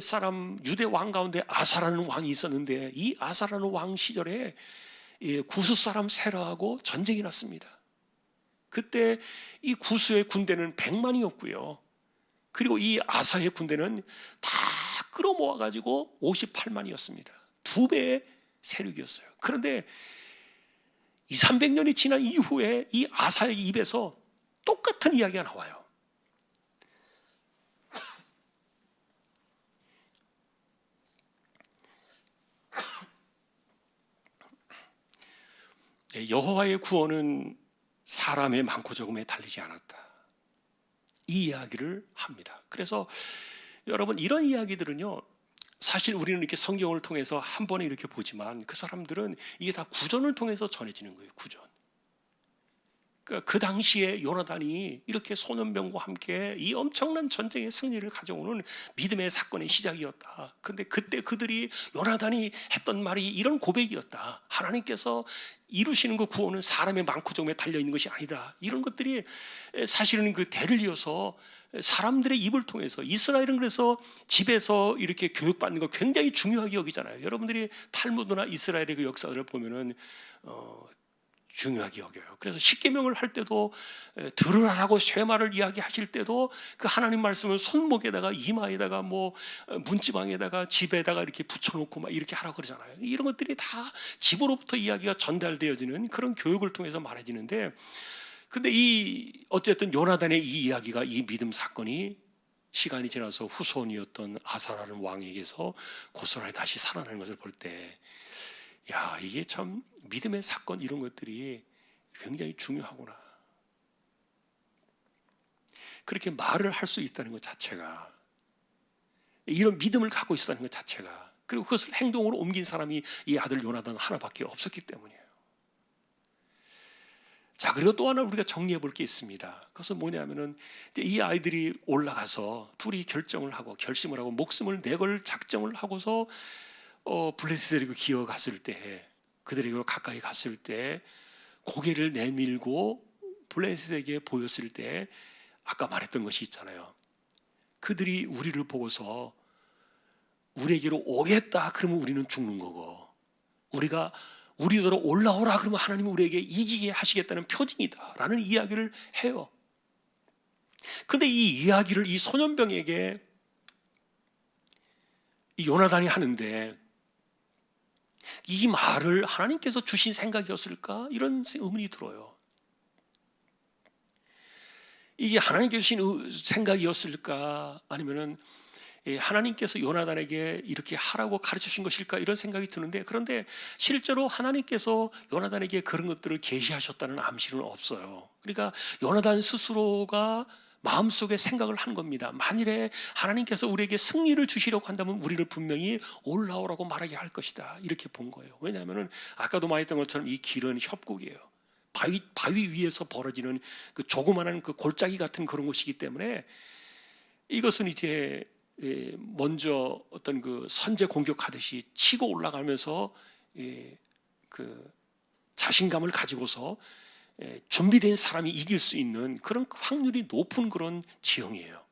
Speaker 1: 왕 가운데 아사라는 왕이 있었는데, 이 아사라는 왕 시절에 구스 사람 세라하고 전쟁이 났습니다. 그때 이 구스의 군대는 100만이었고요. 그리고 이 아사의 군대는 다 끌어모아 가지고 58만이었습니다. 2배의 세력이었어요. 그런데 200~300년이 지난 이후에 이 아사의 입에서 똑같은 이야기가 나와요. 여호와의 구원은 사람의 많고 적음에 달리지 않았다. 이 이야기를 합니다. 그래서 여러분, 이런 이야기들은요, 사실 우리는 이렇게 성경을 통해서 한 번에 이렇게 보지만 그 사람들은 이게 다 구전을 통해서 전해지는 거예요. 구전. 그러니까 그 당시에 요나단이 이렇게 소년병과 함께 이 엄청난 전쟁의 승리를 가져오는 믿음의 사건의 시작이었다. 그런데 그때 그들이, 요나단이 했던 말이 이런 고백이었다. 하나님께서 이루시는 그 구원은 사람의 많고 적음에 달려있는 것이 아니다. 이런 것들이 사실은 그 대를 이어서 사람들의 입을 통해서, 이스라엘은 그래서 집에서 이렇게 교육받는 거 굉장히 중요하게 여기잖아요. 여러분들이 탈무드나 이스라엘의 그 역사를 보면은 중요하게 여겨요. 그래서 십계명을 할 때도, 들으라고 쇠마를 이야기하실 때도 그 하나님 말씀을 손목에다가, 이마에다가, 뭐 문지방에다가, 집에다가 이렇게 붙여놓고 막 이렇게 하라고 그러잖아요. 이런 것들이 다 집으로부터 이야기가 전달되어지는 그런 교육을 통해서 말해지는데, 근데 어쨌든 요나단의 이 이야기가, 이 믿음 사건이 시간이 지나서 후손이었던 아사라는 왕에게서 고스란히 다시 살아나는 것을 볼 때, 야, 이게 참 믿음의 사건, 이런 것들이 굉장히 중요하구나. 그렇게 말을 할 수 있다는 것 자체가, 이런 믿음을 갖고 있었다는 것 자체가, 그리고 그것을 행동으로 옮긴 사람이 이 아들 요나단 하나밖에 없었기 때문이에요. 자, 그리고 또 하나 우리가 정리해 볼 게 있습니다. 그것은 뭐냐면은, 이 아이들이 올라가서 둘이 결정을 하고 결심을 하고 목숨을 내걸 작정을 하고서 블레셋에게 기어갔을 때, 그들에게 가까이 갔을 때 고개를 내밀고 블레셋에게 보였을 때, 아까 말했던 것이 있잖아요. 그들이 우리를 보고서 우리에게로 오겠다 그러면 우리는 죽는 거고, 우리더러 올라오라 그러면 하나님은 우리에게 이기게 하시겠다는 표징이다 라는 이야기를 해요. 그런데 이 이야기를 이 소년병에게 이 요나단이 하는데, 이 말을 하나님께서 주신 생각이었을까? 이런 의문이 들어요. 이게 하나님께서 주신 생각이었을까? 아니면은 하나님께서 요나단에게 이렇게 하라고 가르쳐 주신 것일까? 이런 생각이 드는데, 그런데 실제로 하나님께서 요나단에게 그런 것들을 계시하셨다는 암시는 없어요. 그러니까 요나단 스스로가 마음속에 생각을 한 겁니다. 만일에 하나님께서 우리에게 승리를 주시려고 한다면 우리를 분명히 올라오라고 말하게 할 것이다, 이렇게 본 거예요. 왜냐하면 아까도 말했던 것처럼 이 길은 협곡이에요. 바위 위에서 벌어지는 그 조그마한 그 골짜기 같은 그런 곳이기 때문에 이것은 이제 먼저 어떤 그 선제 공격하듯이 치고 올라가면서 그 자신감을 가지고서 준비된 사람이 이길 수 있는 그런 확률이 높은 그런 지형이에요.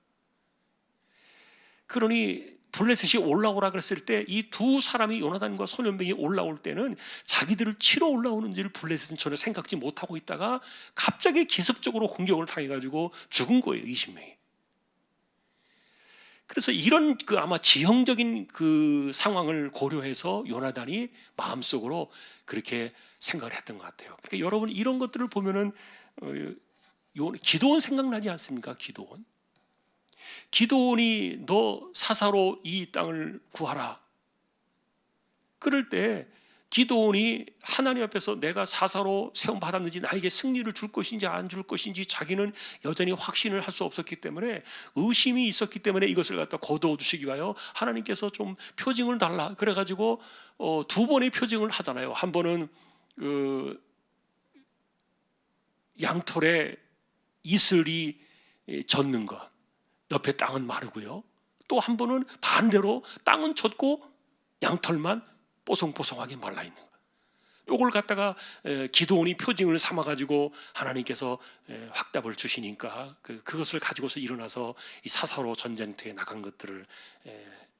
Speaker 1: 그러니 블레셋이 올라오라 그랬을 때 이 두 사람이, 요나단과 소년병이 올라올 때는 자기들을 치러 올라오는지를 블레셋은 전혀 생각지 못하고 있다가 갑자기 기습적으로 공격을 당해가지고 죽은 거예요, 20명이. 그래서 이런 그 아마 지형적인 그 상황을 고려해서 요나단이 마음속으로 그렇게 생각을 했던 것 같아요. 그러니까 여러분, 이런 것들을 보면은 기드온 생각나지 않습니까? 기드온이 너 사사로 이 땅을 구하라. 그럴 때 기드온이 하나님 앞에서 내가 사사로 세움 받았는지, 나에게 승리를 줄 것인지 안 줄 것인지 자기는 여전히 확신을 할 수 없었기 때문에, 의심이 있었기 때문에 이것을 갖다 거두어 주시기 위하여 하나님께서 좀 표징을 달라 그래가지고 두 번의 표징을 하잖아요. 한 번은 그 양털에 이슬이 젖는 것, 옆에 땅은 마르고요. 또 한 번은 반대로 땅은 젖고 양털만 뽀송뽀송하게 말라있는 것. 이걸 갖다가 기드온이 표징을 삼아가지고 하나님께서 확답을 주시니까 그것을 가지고서 일어나서 이 사사로 전쟁터에 나간 것들을,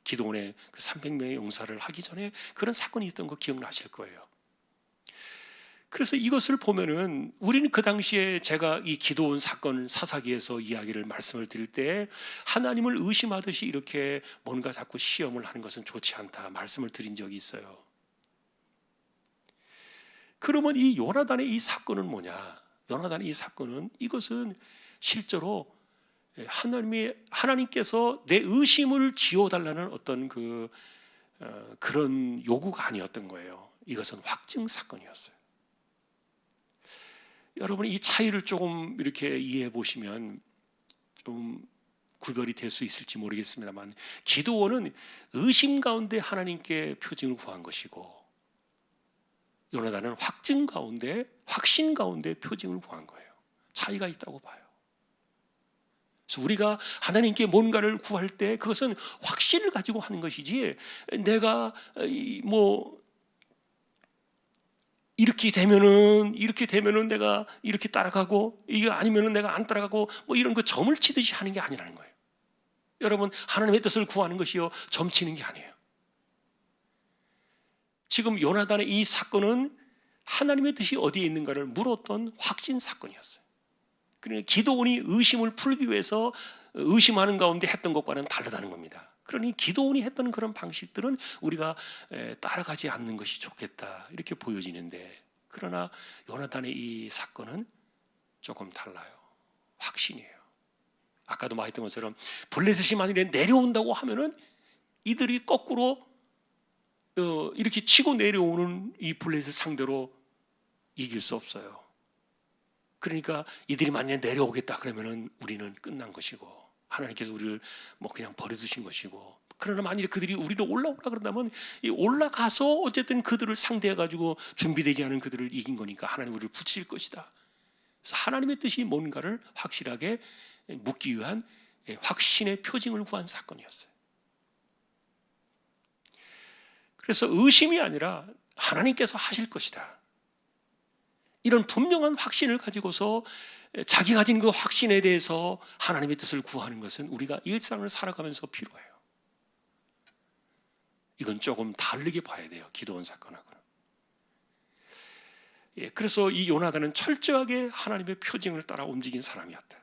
Speaker 1: 기드온의 그 300명의 용사를 하기 전에 그런 사건이 있던 거 기억나실 거예요. 그래서 이것을 보면은 우리는 그 당시에 제가 이 기드온 사건 사사기에서 이야기를 말씀을 드릴 때 하나님을 의심하듯이 이렇게 뭔가 자꾸 시험을 하는 것은 좋지 않다 말씀을 드린 적이 있어요. 그러면 이 요나단의 이 사건은 뭐냐? 요나단의 이 사건은, 이것은 실제로 하나님께서 내 의심을 지워달라는 어떤 그런 요구가 아니었던 거예요. 이것은 확증 사건이었어요. 여러분, 이 차이를 조금 이렇게 이해해 보시면 좀 구별이 될 수 있을지 모르겠습니다만, 기드온은 의심 가운데 하나님께 표징을 구한 것이고, 요나단은 확증 가운데, 확신 가운데 표징을 구한 거예요. 차이가 있다고 봐요. 그래서 우리가 하나님께 뭔가를 구할 때 그것은 확신을 가지고 하는 것이지, 내가 이렇게 되면은 내가 이렇게 따라가고, 이게 아니면은 내가 안 따라가고, 이런 거 점을 치듯이 하는 게 아니라는 거예요. 여러분, 하나님의 뜻을 구하는 것이요, 점 치는 게 아니에요. 지금 요나단의 이 사건은 하나님의 뜻이 어디에 있는가를 물었던 확신 사건이었어요. 그러니까 기드온이 의심을 풀기 위해서 의심하는 가운데 했던 것과는 다르다는 겁니다. 그러니 기드온이 했던 그런 방식들은 우리가 따라가지 않는 것이 좋겠다, 이렇게 보여지는데, 그러나 요나단의 이 사건은 조금 달라요. 확신이에요. 아까도 말했던 것처럼 블레셋이 만일에 내려온다고 하면은 이들이 거꾸로 이렇게 치고 내려오는 이 블레셋 상대로 이길 수 없어요. 그러니까 이들이 만약에 내려오겠다 그러면은 우리는 끝난 것이고, 하나님께서 우리를 그냥 버려두신 것이고, 그러나 만일에 그들이 우리를 올라오라 그런다면 올라가서 어쨌든 그들을 상대해가지고 준비되지 않은 그들을 이긴 거니까 하나님 우리를 붙이실 것이다. 그래서 하나님의 뜻이 뭔가를 확실하게 묻기 위한 확신의 표징을 구한 사건이었어요. 그래서 의심이 아니라 하나님께서 하실 것이다, 이런 분명한 확신을 가지고서 자기 가진 그 확신에 대해서 하나님의 뜻을 구하는 것은 우리가 일상을 살아가면서 필요해요. 이건 조금 다르게 봐야 돼요, 기드온 사건하고는. 그래서 이 요나단은 철저하게 하나님의 표징을 따라 움직인 사람이었다.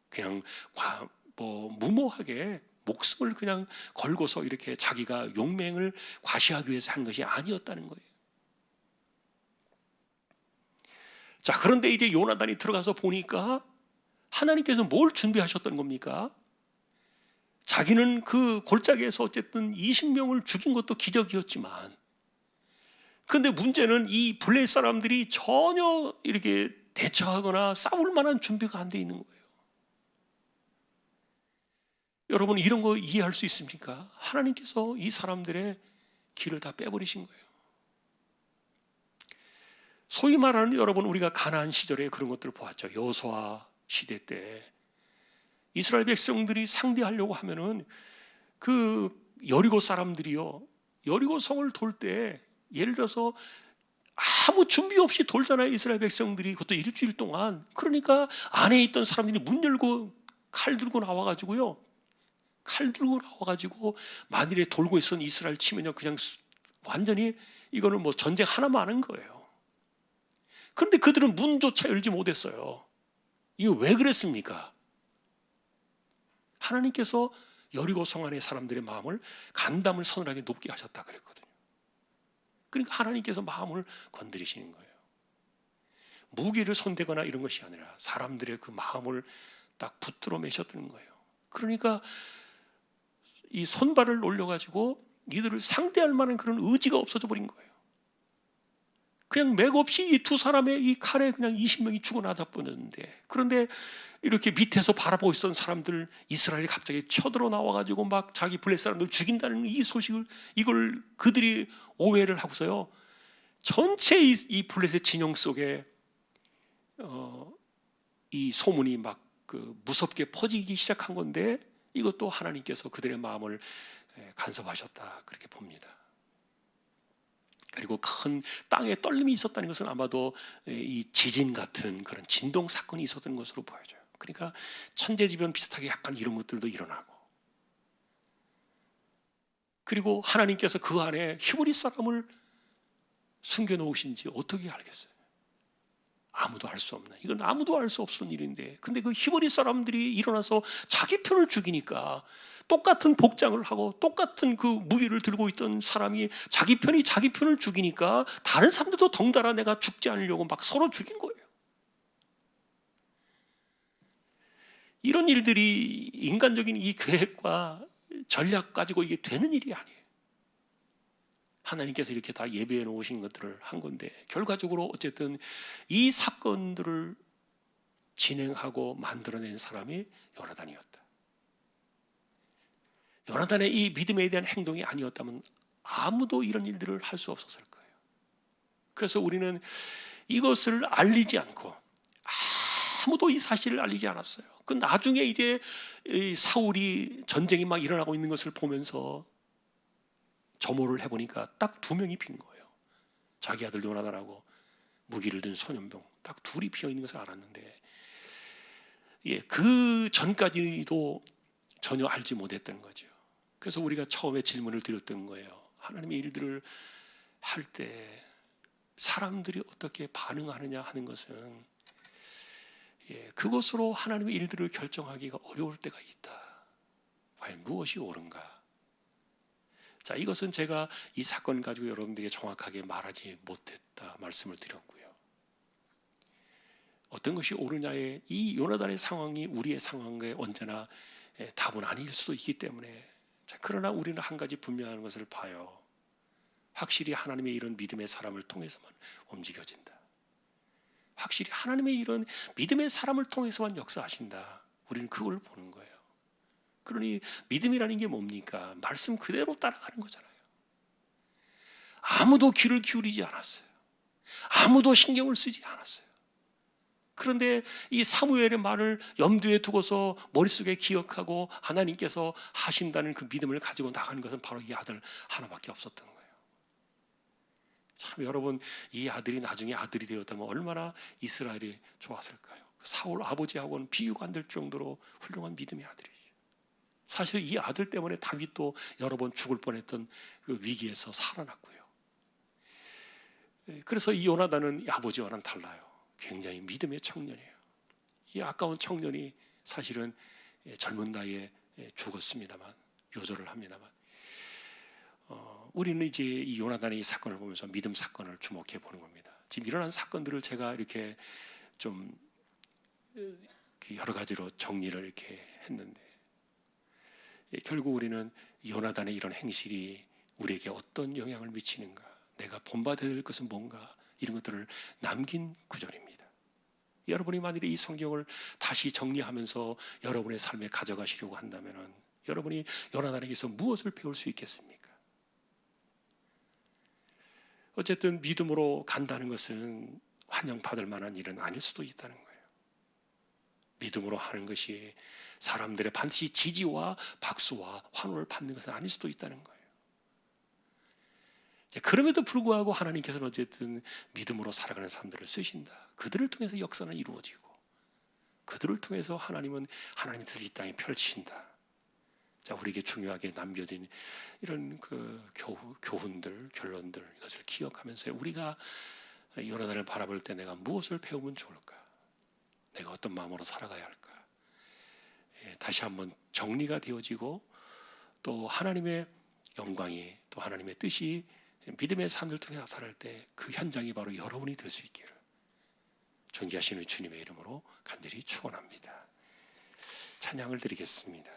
Speaker 1: 그냥 무모하게 목숨을 그냥 걸고서 이렇게 자기가 용맹을 과시하기 위해서 한 것이 아니었다는 거예요. 자, 그런데 이제 요나단이 들어가서 보니까 하나님께서 뭘 준비하셨던 겁니까? 자기는 그 골짜기에서 어쨌든 20명을 죽인 것도 기적이었지만, 그런데 문제는 이 블레셋 사람들이 전혀 이렇게 대처하거나 싸울 만한 준비가 안 돼 있는 거예요. 여러분 이런 거 이해할 수 있습니까? 하나님께서 이 사람들의 길을 다 빼버리신 거예요. 소위 말하는 여러분 우리가 가나안 시절에 그런 것들을 보았죠. 여호수아 시대 때 이스라엘 백성들이 상대하려고 하면은 그 여리고 사람들이요, 여리고 성을 돌 때 예를 들어서 아무 준비 없이 돌잖아요. 이스라엘 백성들이 그것도 일주일 동안. 그러니까 안에 있던 사람들이 문 열고 칼 들고 나와가지고요, 칼 들고 나와가지고 만일에 돌고 있었던 이스라엘 치면요 그냥 완전히 이거는 뭐 전쟁 하나만 하는 거예요. 그런데 그들은 문조차 열지 못했어요. 이거 왜 그랬습니까? 하나님께서 여리고 성 안의 사람들의 마음을 간담을 서늘하게 높게 하셨다 그랬거든요. 그러니까 하나님께서 마음을 건드리시는 거예요. 무기를 손대거나 이런 것이 아니라 사람들의 그 마음을 딱 붙들어 매셨다는 거예요. 그러니까 이 손발을 올려가지고 이들을 상대할 만한 그런 의지가 없어져 버린 거예요. 그냥 맥없이 이 두 사람의 이 칼에 그냥 20명이 죽어나다 버렸는데, 그런데 이렇게 밑에서 바라보고 있었던 사람들, 이스라엘이 갑자기 쳐들어 나와가지고 막 자기 블레 사람들 죽인다는 이 소식을, 이걸 그들이 오해를 하고서요 전체 이 블레셋 진영 속에 이 소문이 막 그 무섭게 퍼지기 시작한 건데, 이것도 하나님께서 그들의 마음을 간섭하셨다 그렇게 봅니다. 그리고 큰 땅에 떨림이 있었다는 것은 아마도 이 지진 같은 그런 진동 사건이 있었던 것으로 보여져요. 그러니까 천재지변 비슷하게 약간 이런 것들도 일어나고, 그리고 하나님께서 그 안에 히브리 사람을 숨겨놓으신지 어떻게 알겠어요? 아무도 알 수 없는, 이건 아무도 알 수 없는 일인데, 근데 그 히브리 사람들이 일어나서 자기 편을 죽이니까, 똑같은 복장을 하고 똑같은 그 무기를 들고 있던 사람이 자기 편을 죽이니까 다른 사람들도 덩달아 내가 죽지 않으려고 막 서로 죽인 거예요. 이런 일들이 인간적인 이 계획과 전략 가지고 이게 되는 일이 아니에요. 하나님께서 이렇게 다 예배해 놓으신 것들을 한 건데, 결과적으로 어쨌든 이 사건들을 진행하고 만들어낸 사람이 요나단이었다. 요나단의 이 믿음에 대한 행동이 아니었다면 아무도 이런 일들을 할 수 없었을 거예요. 그래서 우리는 이것을 알리지 않고, 아무도 이 사실을 알리지 않았어요. 그 나중에 이제 사울이 전쟁이 막 일어나고 있는 것을 보면서 점호를 해보니까 딱 2명이 빈 거예요. 자기 아들 요나단하고 무기를 든 소년병 딱 둘이 비어 있는 것을 알았는데, 그 전까지도 전혀 알지 못했던 거죠. 그래서 우리가 처음에 질문을 드렸던 거예요. 하나님의 일들을 할 때 사람들이 어떻게 반응하느냐 하는 것은, 그것으로 하나님의 일들을 결정하기가 어려울 때가 있다. 과연 무엇이 옳은가? 자, 이것은 제가 이 사건 가지고 여러분들에게 정확하게 말하지 못했다 말씀을 드렸고요. 어떤 것이 옳으냐에 이 요나단의 상황이 우리의 상황에 언제나 답은 아닐 수도 있기 때문에, 자, 그러나 우리는 한 가지 분명한 것을 봐요. 확실히 하나님의 이런 믿음의 사람을 통해서만 움직여진다. 확실히 하나님의 이런 믿음의 사람을 통해서만 역사하신다. 우리는 그걸 보는 거예요. 그러니 믿음이라는 게 뭡니까? 말씀 그대로 따라가는 거잖아요. 아무도 귀를 기울이지 않았어요. 아무도 신경을 쓰지 않았어요. 그런데 이 사무엘의 말을 염두에 두고서 머릿속에 기억하고 하나님께서 하신다는 그 믿음을 가지고 나가는 것은 바로 이 아들 하나밖에 없었던 거예요. 참, 여러분, 이 아들이 나중에 아들이 되었다면 얼마나 이스라엘이 좋았을까요? 사울 아버지하고는 비교가 안 될 정도로 훌륭한 믿음의 아들이죠. 사실 이 아들 때문에 다윗도 여러 번 죽을 뻔했던 그 위기에서 살아났고요. 그래서 이 요나단은 아버지와는 달라요. 굉장히 믿음의 청년이에요. 이 아까운 청년이 사실은 젊은 나이에 죽었습니다만, 요절을 합니다만, 우리는 이제 이 요나단의 이 사건을 보면서 믿음 사건을 주목해 보는 겁니다. 지금 일어난 사건들을 제가 이렇게 좀 여러 가지로 정리를 이렇게 했는데, 결국 우리는 요나단의 이런 행실이 우리에게 어떤 영향을 미치는가, 내가 본받아야 될 것은 뭔가, 이런 것들을 남긴 구절입니다. 여러분이 만일에 이 성경을 다시 정리하면서 여러분의 삶에 가져가시려고 한다면 여러분이 요나단에게서 무엇을 배울 수 있겠습니까? 어쨌든 믿음으로 간다는 것은 환영받을 만한 일은 아닐 수도 있다는 거예요. 믿음으로 하는 것이 사람들의 반드시 지지와 박수와 환호를 받는 것은 아닐 수도 있다는 거예요. 그럼에도 불구하고 하나님께서는 어쨌든 믿음으로 살아가는 사람들을 쓰신다. 그들을 통해서 역사는 이루어지고 그들을 통해서 하나님은 하나님의 뜻을 이 땅에 펼친다. 자, 우리에게 중요하게 남겨진 이런 그 교훈들, 결론들, 이것을 기억하면서 우리가 요나단을 바라볼 때 내가 무엇을 배우면 좋을까? 내가 어떤 마음으로 살아가야 할까? 다시 한번 정리가 되어지고 또 하나님의 영광이 또 하나님의 뜻이 믿음의 삶을 통해 나타날 때 그 현장이 바로 여러분이 될 수 있기를 존귀하시는 주님의 이름으로 간절히 축원합니다. 찬양을 드리겠습니다.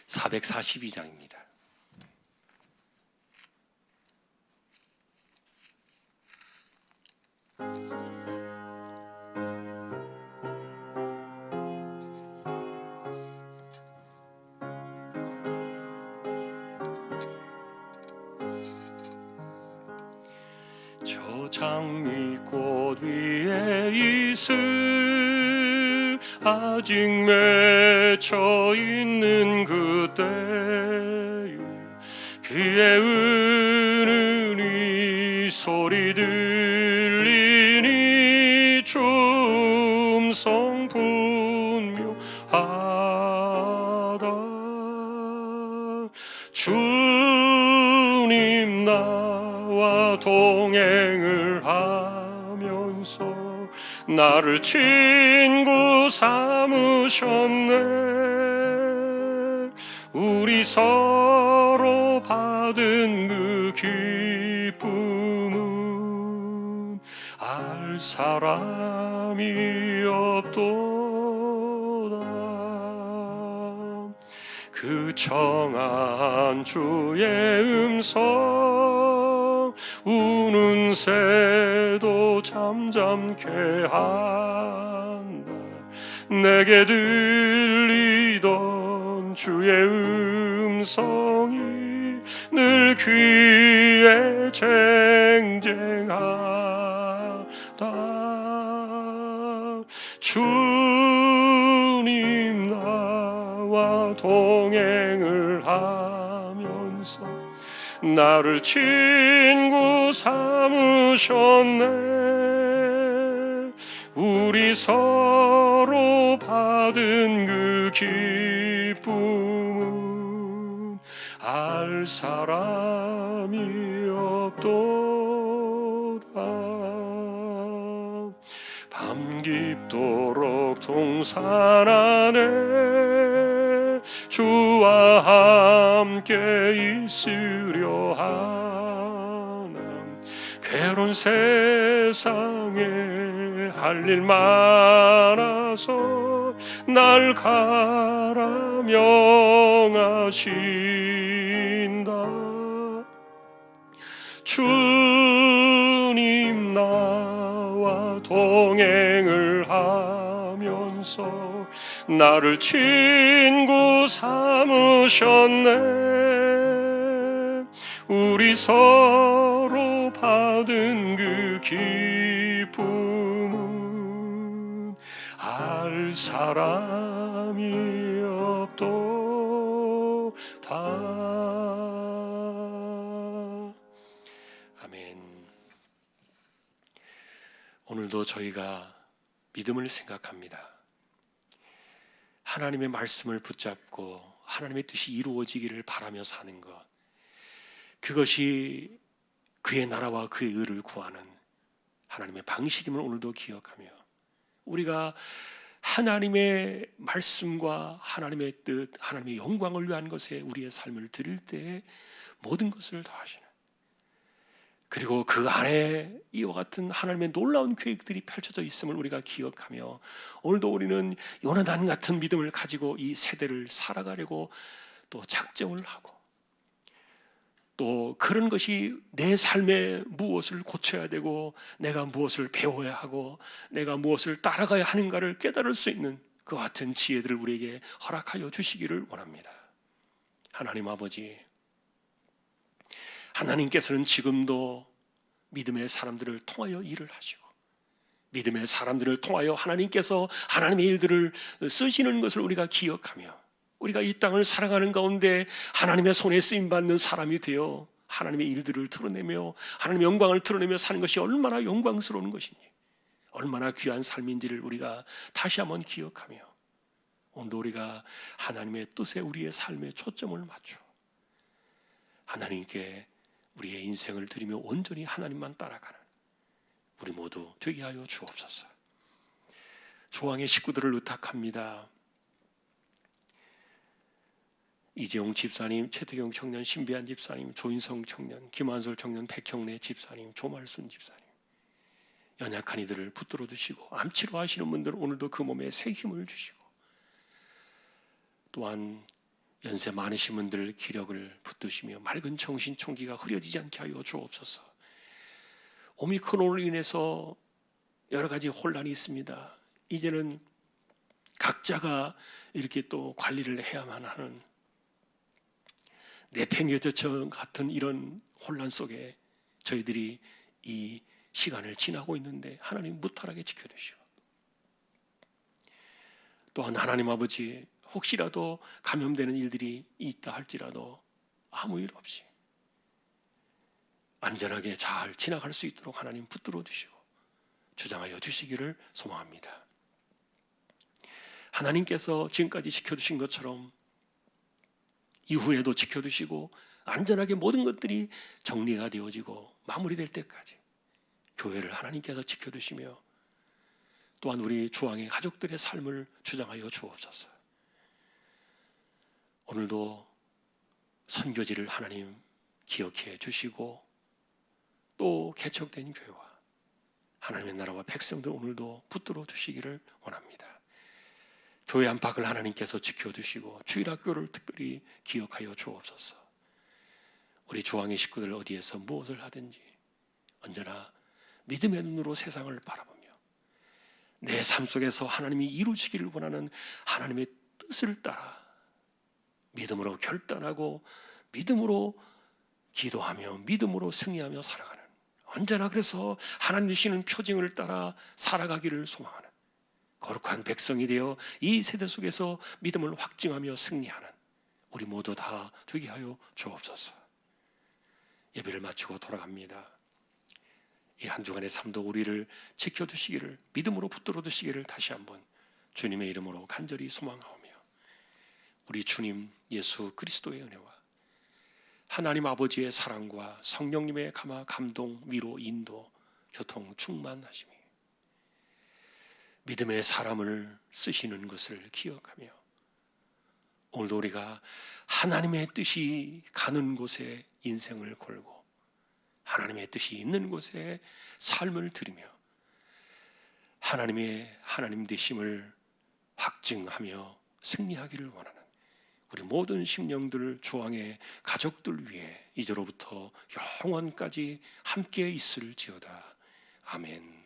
Speaker 1: 442장입니다. 저 장미꽃 위에 있음 아직 맺혀 있는 그때 그의 은은히 소리 들리니 춤성 분묘하다. 주님 나와 동행을 하면서 나를 친구 삼으셨네. 우리 서로 받은 그 기쁨은 알 사람이 없도다. 그 청한 주의 음성 우는 새도 잠잠케 한다. 내게 들리던 주의 음성이 늘 귀에 쟁쟁하다. 주님 나와 동행을 하면서 나를 친구 삼으셨네. 우리 서로 받은 그 기쁨은 알 사람이 없도다. 밤 깊도록 동산 안에 주와 함께 있으려 하나. 괴로운 세상에 할 일 많아서 날 가라 명하신다. 주님 나와 동행을 하면서 나를 친구 삼으셨네. 우리 서로 받은 그 기쁨은 알 사람이 없도다. 아멘. 오늘도 저희가 믿음을 생각합니다. 하나님의 말씀을 붙잡고 하나님의 뜻이 이루어지기를 바라며 사는 것, 그것이 그의 나라와 그의 의를 구하는 하나님의 방식임을 오늘도 기억하며 우리가 하나님의 말씀과 하나님의 뜻, 하나님의 영광을 위한 것에 우리의 삶을 드릴 때 모든 것을 다하시는, 그리고 그 안에 이와 같은 하나님의 놀라운 계획들이 펼쳐져 있음을 우리가 기억하며 오늘도 우리는 요나단 같은 믿음을 가지고 이 세대를 살아가려고 또 작정을 하고 또 그런 것이 내 삶에 무엇을 고쳐야 되고 내가 무엇을 배워야 하고 내가 무엇을 따라가야 하는가를 깨달을 수 있는 그와 같은 지혜들을 우리에게 허락하여 주시기를 원합니다. 하나님 아버지, 하나님께서는 지금도 믿음의 사람들을 통하여 일을 하시고 믿음의 사람들을 통하여 하나님께서 하나님의 일들을 쓰시는 것을 우리가 기억하며 우리가 이 땅을 살아가는 가운데 하나님의 손에 쓰임받는 사람이 되어 하나님의 일들을 드러내며 하나님의 영광을 드러내며 사는 것이 얼마나 영광스러운 것이니 얼마나 귀한 삶인지를 우리가 다시 한번 기억하며 오늘 우리가 하나님의 뜻에 우리의 삶에 초점을 맞춰 하나님께 우리의 인생을 드리며 온전히 하나님만 따라가는 우리 모두 되게 하여 주옵소서. 조항의 식구들을 의탁합니다. 이재용 집사님, 최태경 청년, 신비한 집사님, 조인성 청년, 김한솔 청년, 백형래 집사님, 조말순 집사님, 연약한 이들을 붙들어 주시고 암치료하시는 분들 오늘도 그 몸에 새 힘을 주시고 또한 연세 많으신 분들 기력을 붙드시며 맑은 정신 총기가 흐려지지 않게 하여 주옵소서. 오미크론으로 인해서 여러 가지 혼란이 있습니다. 이제는 각자가 이렇게 또 관리를 해야만 하는 내팽개쳐처럼 같은 이런 혼란 속에 저희들이 이 시간을 지나고 있는데 하나님 무탈하게 지켜주시고 또한 하나님 아버지 혹시라도 감염되는 일들이 있다 할지라도 아무 일 없이 안전하게 잘 지나갈 수 있도록 하나님 붙들어 주시고 주장하여 주시기를 소망합니다. 하나님께서 지금까지 지켜주신 것처럼 이후에도 지켜주시고 안전하게 모든 것들이 정리가 되어지고 마무리될 때까지 교회를 하나님께서 지켜주시며 또한 우리 주왕의 가족들의 삶을 주장하여 주옵소서. 오늘도 선교지를 하나님 기억해 주시고 또 개척된 교회와 하나님의 나라와 백성들 오늘도 붙들어 주시기를 원합니다. 교회 안팎을 하나님께서 지켜주시고 주일학교를 특별히 기억하여 주옵소서. 우리 주왕의 식구들 어디에서 무엇을 하든지 언제나 믿음의 눈으로 세상을 바라보며 내 삶 속에서 하나님이 이루시기를 원하는 하나님의 뜻을 따라 믿음으로 결단하고 믿음으로 기도하며 믿음으로 승리하며 살아가는 언제나 그래서 하나님 주시는 표징을 따라 살아가기를 소망하는 거룩한 백성이 되어 이 세대 속에서 믿음을 확증하며 승리하는 우리 모두 다 되게 하여 주옵소서. 예배를 마치고 돌아갑니다. 이 한 주간의 삶도 우리를 지켜주시기를 믿음으로 붙들어 주시기를 다시 한번 주님의 이름으로 간절히 소망하오며 우리 주님 예수 그리스도의 은혜와 하나님 아버지의 사랑과 성령님의 감동, 위로, 인도, 교통, 충만하심이 믿음의 사람을 쓰시는 것을 기억하며 오늘도 우리가 하나님의 뜻이 가는 곳에 인생을 걸고 하나님의 뜻이 있는 곳에 삶을 들이며 하나님의 하나님 되심을 확증하며 승리하기를 원하는 우리 모든 심령들 주왕의 가족들 위해 이제로부터 영원까지 함께 있을지어다. 아멘.